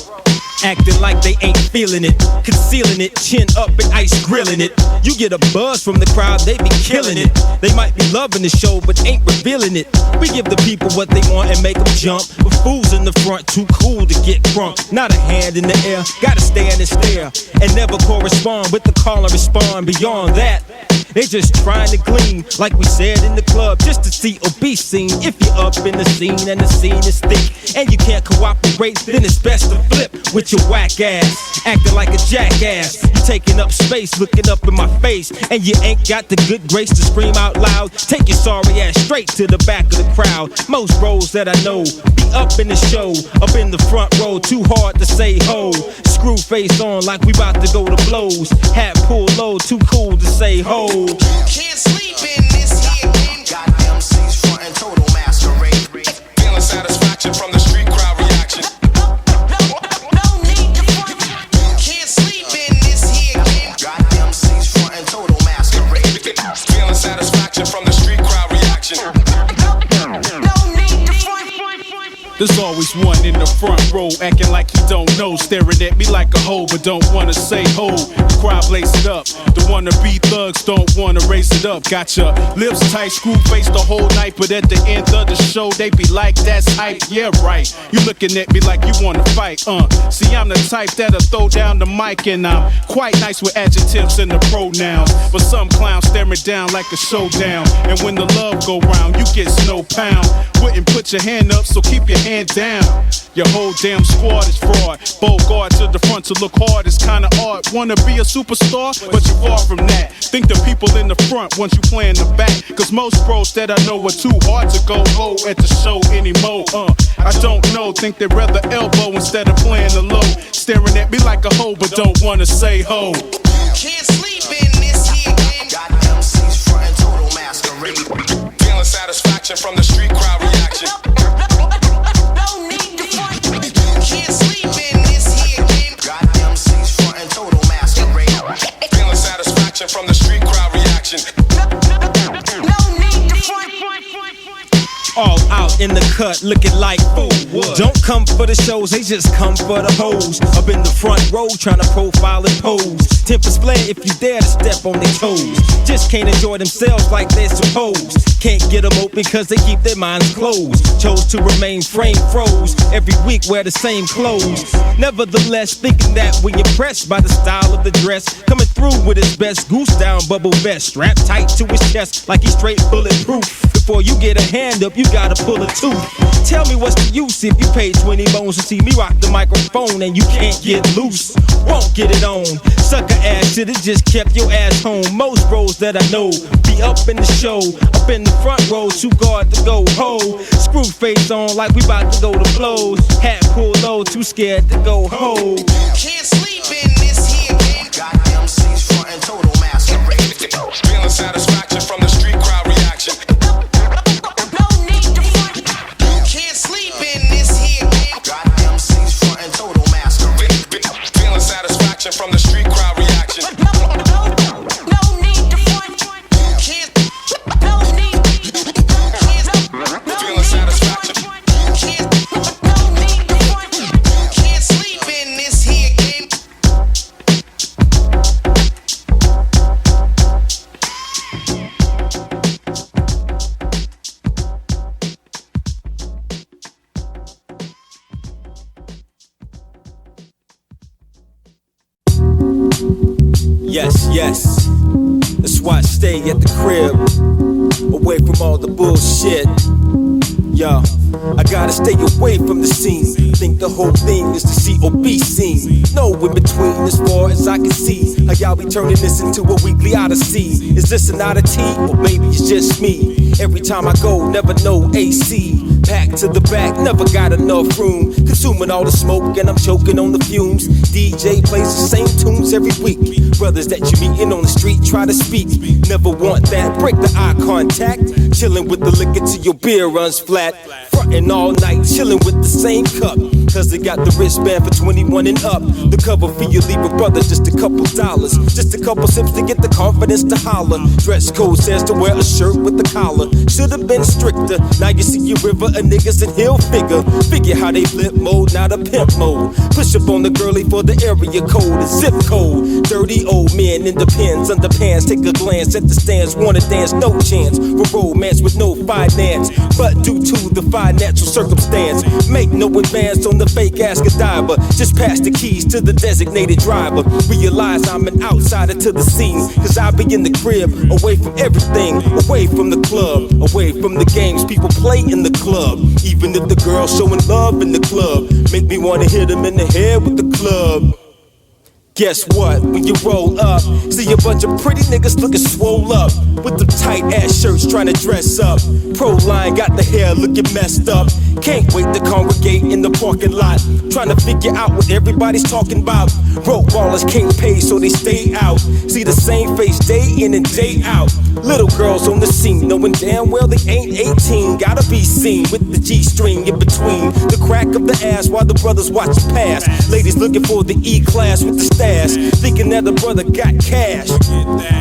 Acting like they ain't feeling it, concealing it, chin up and ice grilling it. You get a buzz from the crowd, they be killing it. They might be loving the show, but ain't revealing it. We give the people what they want and make them jump. But fools in the front, too cool to get crunk. Not a hand in the air, gotta stand and stare. And never correspond with the call and respond. Beyond that, they just trying to glean, like we said in the club, just to see or be seen. If you're up in the scene and the scene is thick, and you can't cooperate, then it's best to flip with your whack ass, acting like a jackass. You taking up space, looking up in my face, and you ain't got the good grace to scream out loud. Take your sorry ass straight to the back of the crowd. Most roles that I know be up in the show, up in the front row, too hard to say ho. Screw face on like we about to go to blows. Hat pulled low, too cool to say ho. Can't sleep in this here game. Got MCs front and total masquerade. Feeling satisfaction from the street crowd reaction. No need to front. Can't sleep in this here game. Got MCs front and total masquerade. Feeling satisfaction from the street crowd reaction. No need to front. There's always one in the front row, acting like he don't know, staring at me like a hoe, but don't wanna say ho. The crowd blaze it up. The wanna be thugs don't wanna raise it up. Got your lips tight, screw face the whole night, but at the end of the show, they be like, that's hype. Yeah, right. You looking at me like you wanna fight. See, I'm the type that'll throw down the mic, and I'm quite nice with adjectives and the pronouns. But some clowns stare me down like a showdown. And when the love go round, you get snow pound. Wouldn't put your hand up, so keep your hand down. Your whole damn squad is fraud. Bogart to the front to look hard is kinda odd. Wanna be a superstar, but you're far from that. Think the people in the front want you playing the back. Cause most pros that I know are too hard to go at the show anymore. I don't know, think they'd rather elbow instead of playing the low. Staring at me like a hoe, but don't wanna say ho. Can't sleep in this here game. Got MCs frontin' total masquerade. Feeling satisfaction from the street crowd reaction. Can't sleep in this here game. Got MCs frontin' total masquerade. Feeling satisfaction from the street crowd reaction. All out in the cut, looking like fool. Don't come for the shows, they just come for the hoes. Up in the front row, trying to profile and pose. Tempers flare if you dare to step on their toes. Just can't enjoy themselves like they're supposed. Can't get them open because they keep their minds closed. Chose to remain frame froze. Every week wear the same clothes. Nevertheless, thinking that when you're impressed by the style of the dress, coming through with his best goose down bubble vest, strapped tight to his chest like he's straight bulletproof. Before you get a hand up, you gotta pull a tooth. Tell me what's the use if you pay 20 bones to see me rock the microphone and you can't get loose. Won't get it on. Sucker ass should've just kept your ass home. Most bros that I know be up in the show, up in the front row, too guard to go ho. Screw face on like we about to go to blows. Hat pulled low, too scared to go ho. Can't sleep in this here game. Got MCs frontin' total masquerade. Feeling satisfaction from the street crowd reaction. Can't sleep in this here game. Got MCs frontin' total masquerade. Feeling satisfaction from the street crowd reaction. No need to front. No need. Feeling satisfaction. No need to front. Can't sleep in this here game. Yes, yes. That's why I stay at the crib, away from all the bullshit. Yo, I gotta stay away from the scene. Think the whole thing is the COB scene. No in between as far as I can see. How y'all be turning this into a weekly odyssey? Is this an oddity or maybe it's just me? Every time I go, never know AC. Packed to the back, never got enough room. Consuming all the smoke and I'm choking on the fumes. DJ plays the same tunes every week. Brothers that you meeting on the street try to speak. Never want that, break the eye contact. Chilling with the liquor till your beer runs flat. Frontin' all night, chillin' with the same cup. Cause they got the wristband for 21 and up. The cover for your Libra brother, just a couple dollars. Just a couple sips to get the confidence to holler. Dress code says to wear a shirt with the collar. Should've been stricter. Now you see your river of niggas and he'll figure. Figure how they flip mode, not a pimp mode. Push up on the girlie for the area code, the zip code. Dirty old men in the pens, underpants. Take a glance at the stands, wanna dance, no chance. For romance with no finance. But due to the financial circumstance, make no advance on the fake ass Godiva. Just pass the keys to the designated driver. Realize I'm an outsider to the scene. Cause I be in the crib, away from everything. Away from the club, away from the games people play in the club. Even if the girl's showing love in the club, make me wanna hit him in the head with the club. Guess what? When you roll up, see a bunch of pretty niggas looking swole up with the tight ass shirts trying to dress up. Pro-line got the hair looking messed up. Can't wait to congregate in the parking lot, trying to figure out what everybody's talking about. Broke ballers can't pay, so they stay out. See the same face day in and day out. Little girls on the scene, knowing damn well they ain't 18. Gotta be seen with the G-string in between the crack of the ass while the brothers watch it pass. Ladies looking for the E-class with the stash. ass, thinking that the brother got cash.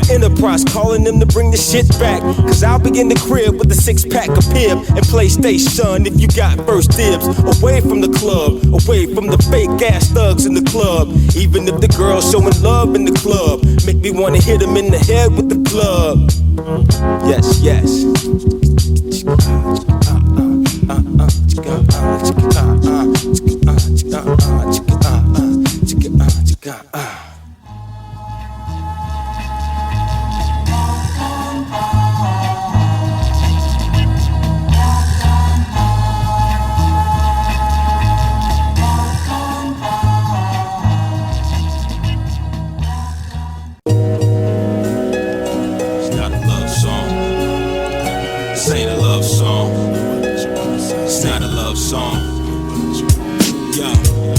Enterprise calling them to bring the shit back, cause I'll be in the crib with a 6-pack of Pib and PlayStation if you got first dibs. Away from the club, away from the fake ass thugs in the club. Even if the girl's showing love in the club, make me wanna hit him in the head with the club. Yes, yes.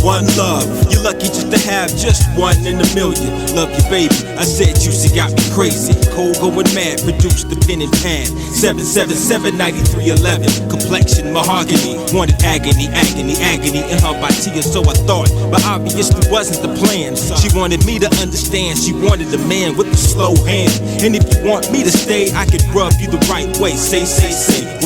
One love, you're lucky just to have just one in a million. Love you, baby. I said juicy got me crazy. Cold going mad, produced the pen and pad. 777-9311. Complexion mahogany. Wanted agony, agony, agony in her by tears, so I thought. But obviously wasn't the plan. She wanted me to understand. She wanted a man with a slow hand. And if you want me to stay, I could rub you the right way. Say,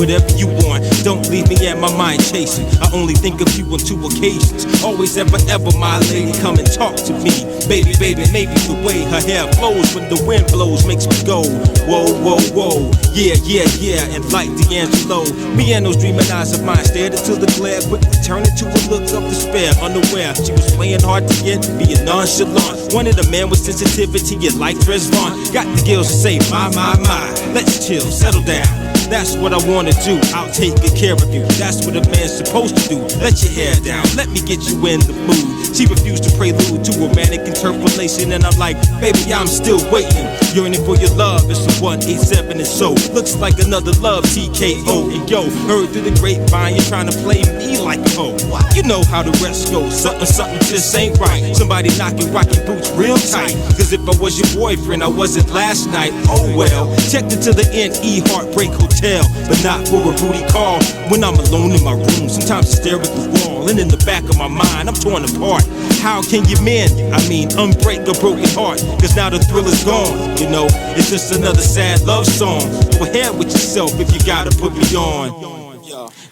whatever you want. Don't leave me at my mind chasing. I only think of you on 2 occasions. Always ever, my lady, come and talk to me. Baby, baby, maybe the way her hair flows when the wind blows makes me go, whoa, whoa, whoa. Yeah, yeah, yeah, and like D'Angelo, me and those dreaming eyes of mine stared into the glare, quickly turned into a look of despair, unaware. She was playing hard to get, being nonchalant. Wanted a man with sensitivity and like Trezvon. Got the gills to say, my, let's chill, settle down. That's what I wanna do, I'll take good care of you. That's what a man's supposed to do. Let your hair down, let me get you in the mood. She refused to prelude to a manic interpolation, and I'm like, baby, I'm still waiting. Yearning for your love, it's a 187 and so. Looks like another love TKO. And yo, heard through the grapevine, you're trying to play me like a hoe. You know how the rest goes, something just ain't right. Somebody knocking, rocking boots real tight. Cause if I was your boyfriend, I wasn't last night. Oh well, checked into the NE Heartbreak Hotel, but not for a booty call. When I'm alone in my room, sometimes I stare at the wall, and in the back of my mind, I'm torn apart. How can you mend? Unbreak a broken heart, cause now the thrill is gone. You know, it's just another sad love song. Go ahead with yourself if you gotta put me on.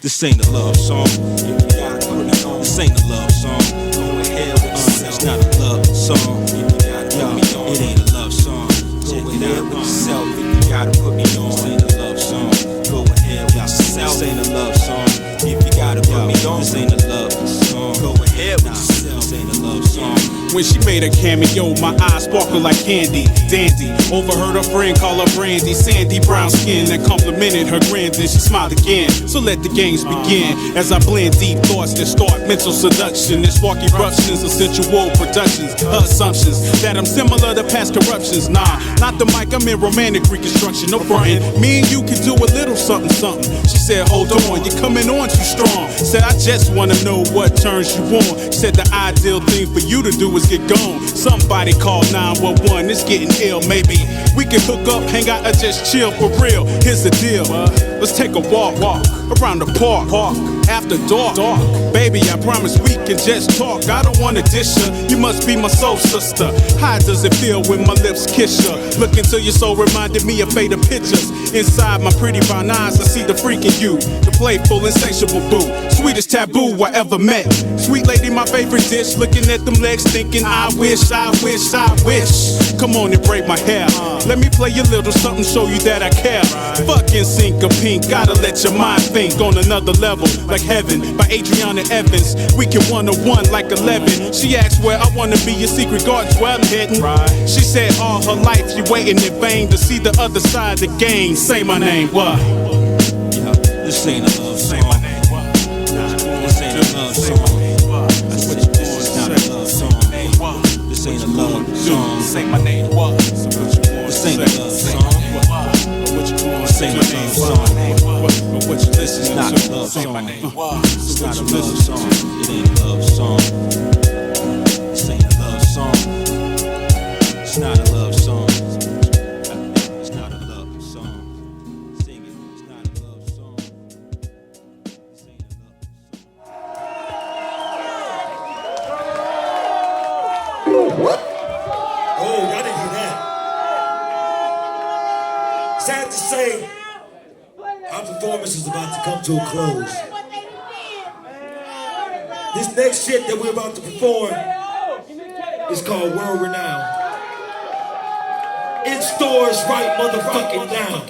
This ain't a love song. This ain't a love song. Go ahead with yourself. It's not a love song. It ain't a love song. Go ahead with yourself if you gotta put me on. This ain't a love song. Go ahead with yourself. This ain't a love song. If you gotta put me on. This ain't a love song. Go ahead with yourself. This ain't a love song. When she made a cameo, my eyes sparkled like candy. Dandy, overheard her friend call her Brandy. Sandy brown skin that complimented her grin. Then she smiled again. So let the games begin. As I blend deep thoughts that start mental seduction and spark eruptions of sensual productions. Her assumptions that I'm similar to past corruptions. Nah, not the mic, I'm in romantic reconstruction. No frontin', me and you can do a little something, something. She said, hold on, you're coming on too strong. Said, I just wanna know what turns you on. Said the ideal thing for you to do is get gone. Somebody call 911, it's getting ill. Maybe we can hook up, hang out, or just chill for real. Here's the deal, let's take a walk around the park. After dark, baby, I promise we can just talk. I don't wanna dish ya, you must be my soul sister. How does it feel when my lips kiss ya? Look into your soul, reminded me of faded pictures. Inside my pretty brown eyes, I see the freak in you, the playful, insatiable boo, sweetest taboo I ever met. Sweet lady, my favorite dish. Looking at them legs, thinking I wish. Come on and braid my hair. Let me play a little something, show you that I care. Fucking sink a pink, gotta let your mind think on another level, like Heaven by Adriana Evans. We can 101 like 11. She asked where I wanna be, your secret garden's where I'm heading. She said all her life you waiting in vain to see the other side of the game. Say my name, what? This ain't a love song. This ain't a love song. This is not a love song. This ain't a love song. Say my name, what? This ain't a love song. This ain't a love song. This is not a love song. It's not a love song. It ain't a love song. This ain't a love song. It's not a love song. It's not a love song. Sing it. It's not a love song. This ain't a love song. Sad to say, our performance is about to come to a close. This next shit that we're about to perform is called World Renown. In stores right motherfucking now.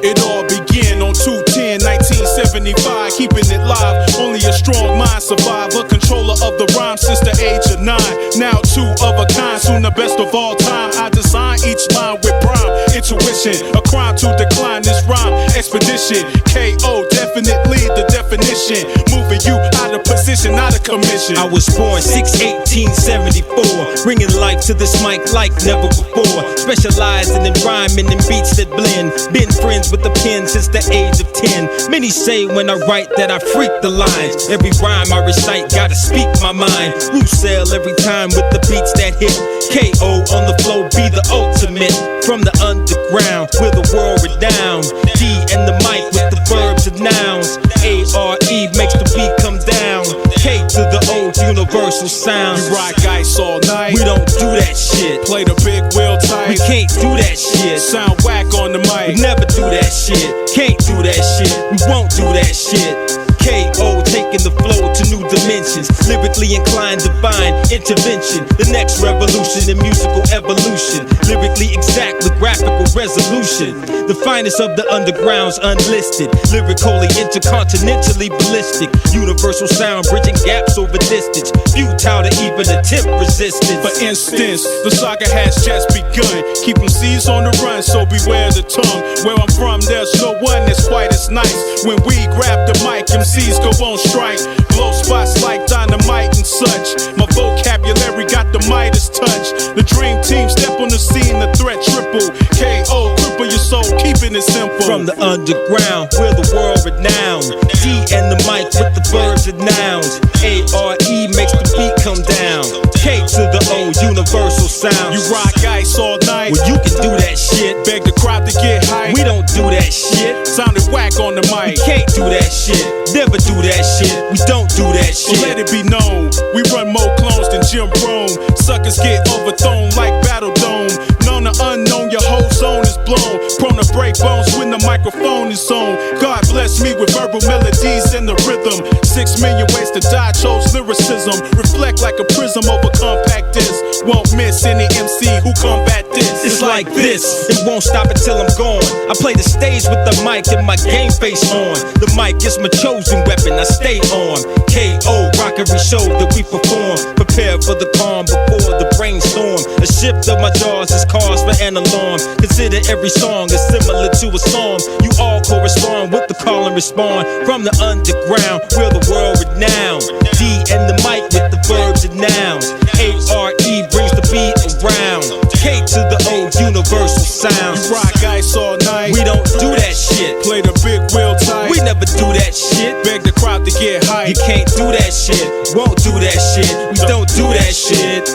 It all began on 2/10/1975, keeping it live. Only a strong mind survive. A controller of the rhyme since the age of 9. Now two of a kind, soon the best of all time. I design each line with prime intuition. A crime to decline this rhyme expedition. K.O. definitely the definition. Moving you out of position, out of commission. I was born 6/18/74, bringing life to this mic like never before. Specializing in rhyming and beats that blend. Been friends with the pen since the age of 10. Many say when I write that I freak the lines. Every rhyme I recite gotta speak my mind. Loose sell every time with the beats that hit. K.O. on the flow be the ultimate. From the underground, we're the world renowned. D and the mic with the verbs and nouns. A-R-E makes the beat come down. K to the O, universal sound. You rock ice all night. We don't do that shit. Play the big wheel tight. We can't do that shit. Sound whack on the mic. We never do that shit. Can't do that shit. We won't do that shit. K.O. taking the flow to new dimensions. Lyrically inclined, divine intervention. The next revolution in musical evolution. Lyrically exact with graphical resolution. The finest of the underground's unlisted. Lyrically intercontinentally ballistic. Universal sound bridging gaps over distance. Futile to even attempt resistance. For instance, the saga has just begun. Keep them C's on the run, so beware the tongue. Where I'm from, there's no one that's quite as nice. When we grab the mic, MCs go on strike. Blow spots like dynamite and such. My vocabulary got the Midas touch. The dream team step on the scene, the threat triple. K.O. cripple your soul, keeping it simple. From the underground, we're the world renowned. D and the mic with the verbs and nouns. A-R-E makes the beat come down. K to the O, universal sound. You rock ice all night. Well, you can do that shit. Beg the crowd to get hype. We don't do that shit. Sounded whack on the mic. We can't do that shit. Never do that shit. We don't do that shit. So let it be known, we run more clones than Jim Rome. Suckers get overthrown like Battle Dome. Known or unknown, your whole zone is blown. Prone to break bones when the microphone is on. God bless me with verbal melodies and the rhythm. 6 million ways to die, chose lyricism. Reflect like a prism over compact disc. Won't miss any MC who combat this. It's like this, it won't stop until I'm gone. I play the stage with the mic and my game face on. The mic is my chosen weapon, I stay on. K.O. rock every show that we perform. Prepare for the calm before the brainstorm. A shift of my jaws is cause for an alarm. Consider every song is similar to a psalm. You all correspond with the call and respond. From the underground, we're the world renowned. D and the mic with the verbs and nouns. A-R-E brings the beat around. K to the O, universal sound. You rock ice all night. We don't do that shit. Play the big wheel tight. We never do that shit. Beg the crowd to get hype. You can't do that shit. Won't do that shit. We don't do that shit.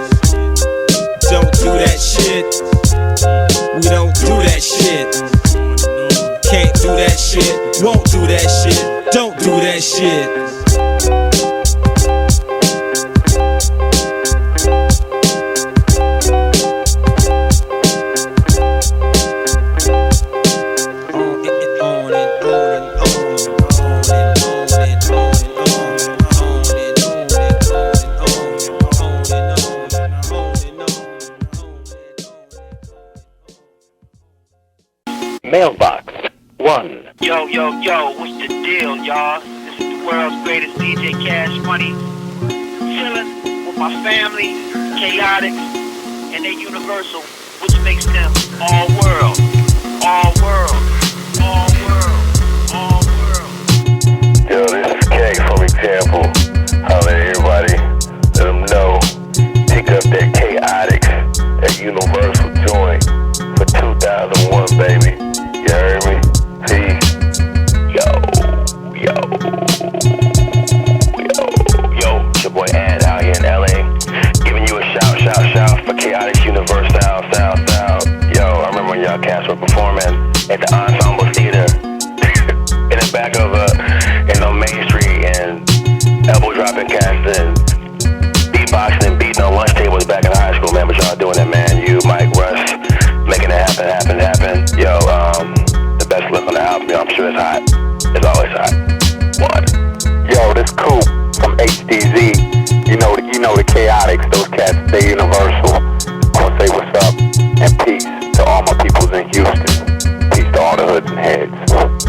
Don't do that shit. We don't do that shit. Can't do that shit. Won't do that shit. Don't do that shit. Mailbox 1. Yo, what's the deal, y'all? This is the world's greatest DJ Cash Money. Chillin' with my family, Chaotix, and they Universal, which makes them all world. All world. All world. All world. Yo, this is K from Example. Holla at everybody. Let them know. Pick up that Chaotix, that Universal joint for 2001, baby. You heard me? Peace. Yo. It's your boy Ad out here in LA. Giving you a shout for Chaotix Universe Sound. Yo, I remember when y'all cats were performing at the Ensemble Theater in the back of Main Street in I'm sure it's hot. It's always hot. What? Yo, this Coop from HDZ. You know the Chaotix. Those cats, they universal. I'll say what's up and peace to all my peoples in Houston. Peace to all the hoods and heads.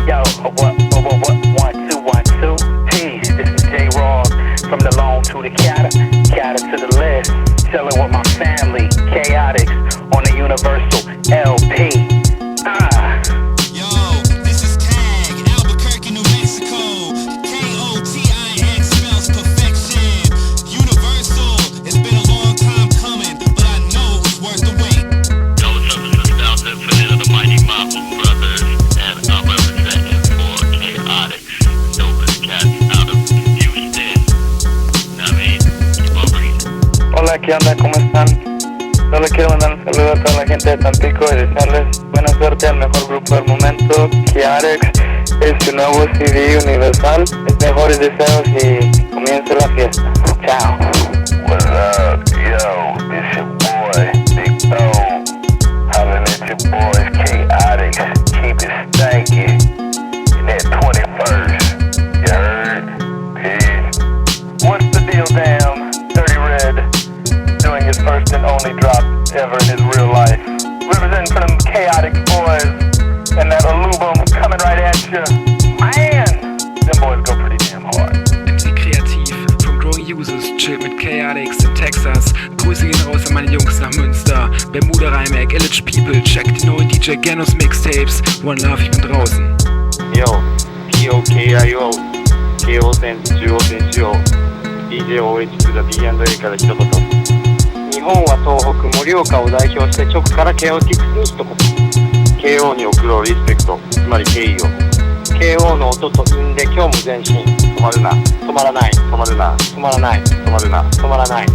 Yo, what? 1, 2, 1, 2. Peace. This is J-Raw from the Lone to the Cata to the list. Chilling with my family, Chaotix on the Universal LP. Yo, this is Tag, Albuquerque, New Mexico. K-O-T-I-X spells perfection. Universal, it's been a long time coming, but I know it's worth the wait. Yo, what's up? This is Delta for the Mighty Marvel Brothers, and I'm representing for Chaotix, dopest cats out of Houston. I mean, keep on breathing. Hola, ¿qué onda? ¿Cómo están? Solo quiero mandar un saludo a toda la gente de Tampico y desearles buena suerte al mejor grupo del momento. Chaotix es su nuevo CD universal. Mis mejores deseos y comience la fiesta. Chao. What's up? Yo, it's your boy, Big O. Hollering at your boys, Chaotix. Keep it stanky. In that 21st. You heard? Peace. What's the deal, damn? Dirty Red. Doing his first and only drop ever in his real life. Representing for them Chaotix boys. And that Alubum coming right at you. Man! Them boys go pretty damn hard. MC Kreativ from Growing Users chillt mit Chaotix in Texas. Grüße gehen raus an meine Jungs nach Münster. Bermuda Rheineck, Illage People, checkt die neuen DJ Genos Mixtapes. One Love, ich bin draußen. Yo, POKIO、 京王線、中央線仕様、DJOH to the B&A から一言。日本は東北、盛岡を代表して直から KOTX に一言。KO に送ろうリスペクト、つまり敬意を。KO の音と韻で今日も前進。止まるな、止まらない、止まるな、止まらない、止まるな、止まらない。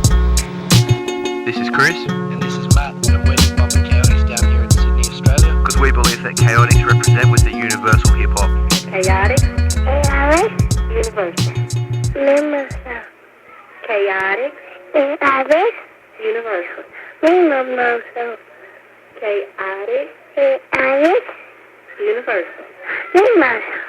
This is Chris. And this is Matt. And we're the Bumper Chaotix down here in Sydney, Australia. Because we believe that Chaotix represent with the universal hip hop. Chaotix. Universal. Universal. Chaotix. Chaotix. Universal. Universal. Chaotix. Chaotix. Universal. Universal.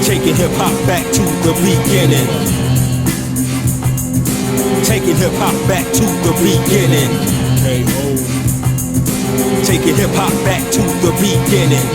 Taking hip hop back to the beginning. Taking hip hop back to the beginning. Taking hip hop back to the beginning.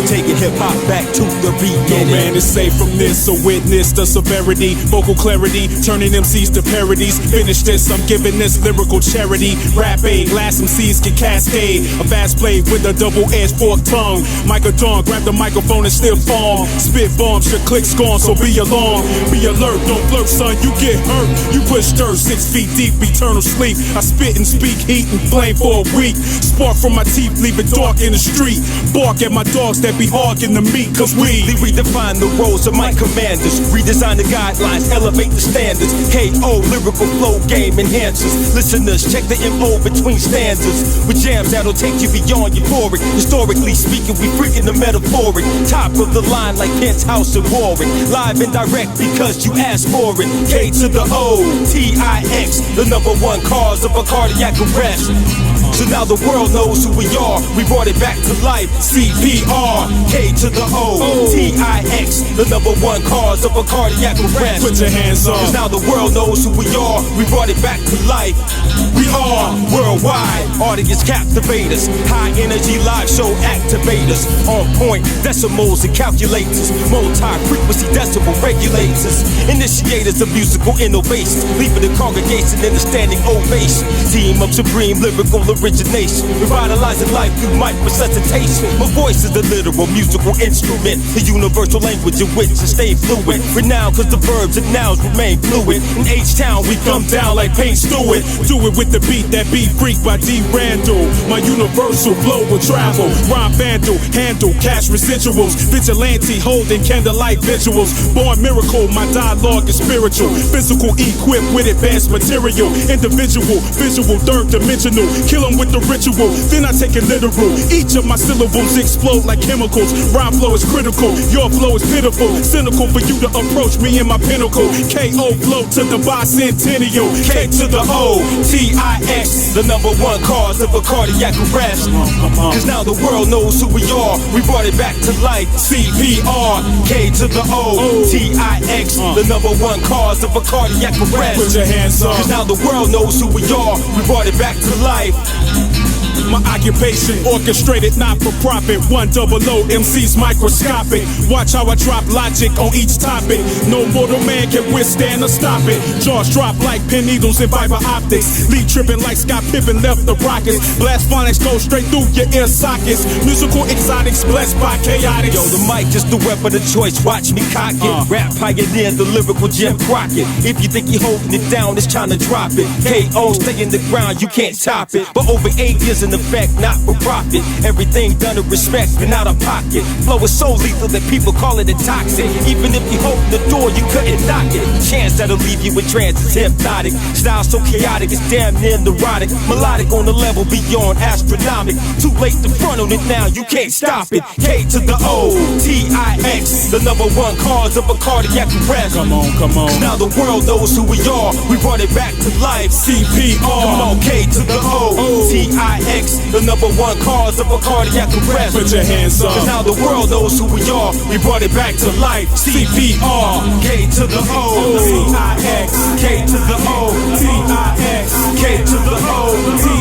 Taking hip hop back to the beginning. No man is safe from this, so witness the severity, vocal clarity, turning MCs to parodies. Finish this, I'm giving this lyrical charity. Rap aid, glass MCs can cascade. A fast blade with a double-edged forked tongue. Micah Dawn, grab the microphone and still form. Spit bombs, your click scorn, so be alarmed. Be alert, don't flirt, son, you get hurt. You push dirt 6 feet deep, eternal sleep. I spit and speak heat and flame for a week. Spark from my teeth, leave it dark in the street. Bark at my dogs that be hogging the meat, cause we redefine the roles of my commanders. Redesign the guidelines, elevate the standards. KO, lyrical flow, game enhancers. Listeners, check the MO between stanzas. With jams that'll take you beyond euphoric. Historically speaking, we freaking the metaphoric. Top of the line like Kent's House in Warwick. Live and direct because you asked for it. K to the O, T-I-X, the #1 cause of a cardiac arrest. So now the world knows who we are. We brought it back to life. C.P.R. K to the O. T-I-X. The #1 cause of a cardiac arrest. Put your hands up. Cause now the world knows who we are. We brought it back to life. We are worldwide. Audience captivators. High energy live show activators. On point decimals and calculators. Multi-frequency decibel regulators. Initiators of musical innovations. Leaving the congregation in a standing ovation. Team of supreme lyrical origination, revitalizing life through mic resuscitation. My voice is the literal musical instrument, the universal language in which to stay fluid. Renowned cause the verbs and nouns remain fluid. In H-Town we come down like Paint Stewart. Do it with the beat that beat freak by D. Randall. My universal flow will travel. Rhyme vandal, handle cash residuals. Vigilante holding candlelight visuals. Born miracle, my dialogue is spiritual. Physical equipped with advanced material. Individual, visual, third dimensional. Kill 'em with the ritual, then I take it literal. Each of my syllables explode like chemicals. Rhyme flow is critical, your flow is pitiful. Cynical for you to approach me in my pinnacle. K.O. flow to the bicentennial. K to the O, T-I-X, the #1 cause of a cardiac arrest. Cause now the world knows who we are. We brought it back to life. C.P.R. K to the O, T-I-X, the #1 cause of a cardiac arrest. Put your hands up. Cause now the world knows who we are. We brought it back to life. My occupation, orchestrated, not for profit. 100 MC's microscopic. Watch how I drop logic on each topic. No mortal man can withstand or stop it. Jaws drop like pin needles in fiber optics. Lead tripping like Scott Pippen left the Rockets. Blast phonics go straight through your ear sockets. Musical exotics blessed by chaotic. Yo, the mic just the weapon of choice. Watch me cock it. Rap pioneer, the lyrical Jim Crockett. If you think you're holding it down, it's time to drop it. K.O. stay in the ground, you can't top it. But over 8 years in effect, not for profit. Everything done in respect and out of pocket. Flow is so lethal that people call it a toxic. Even if you hold the door, you couldn't knock it. Chance that'll leave you in trance is hypnotic. Style so chaotic, it's damn near neurotic. Melodic on the level beyond astronomic. Too late to front on it now, you can't stop it. K to the O, T-I-X, the #1 cause of a cardiac arrest. Come on, come on. Cause now the world knows who we are. We brought it back to life. C.P.R. Come on, K to the O, T-I-X, the #1 cause of a cardiac arrest. Put your hands up. Cause now the world knows who we are. We brought it back to life. C.P.R. K to the O, T-I-X, K to the O, T-I-X, K to the O, T-I-X.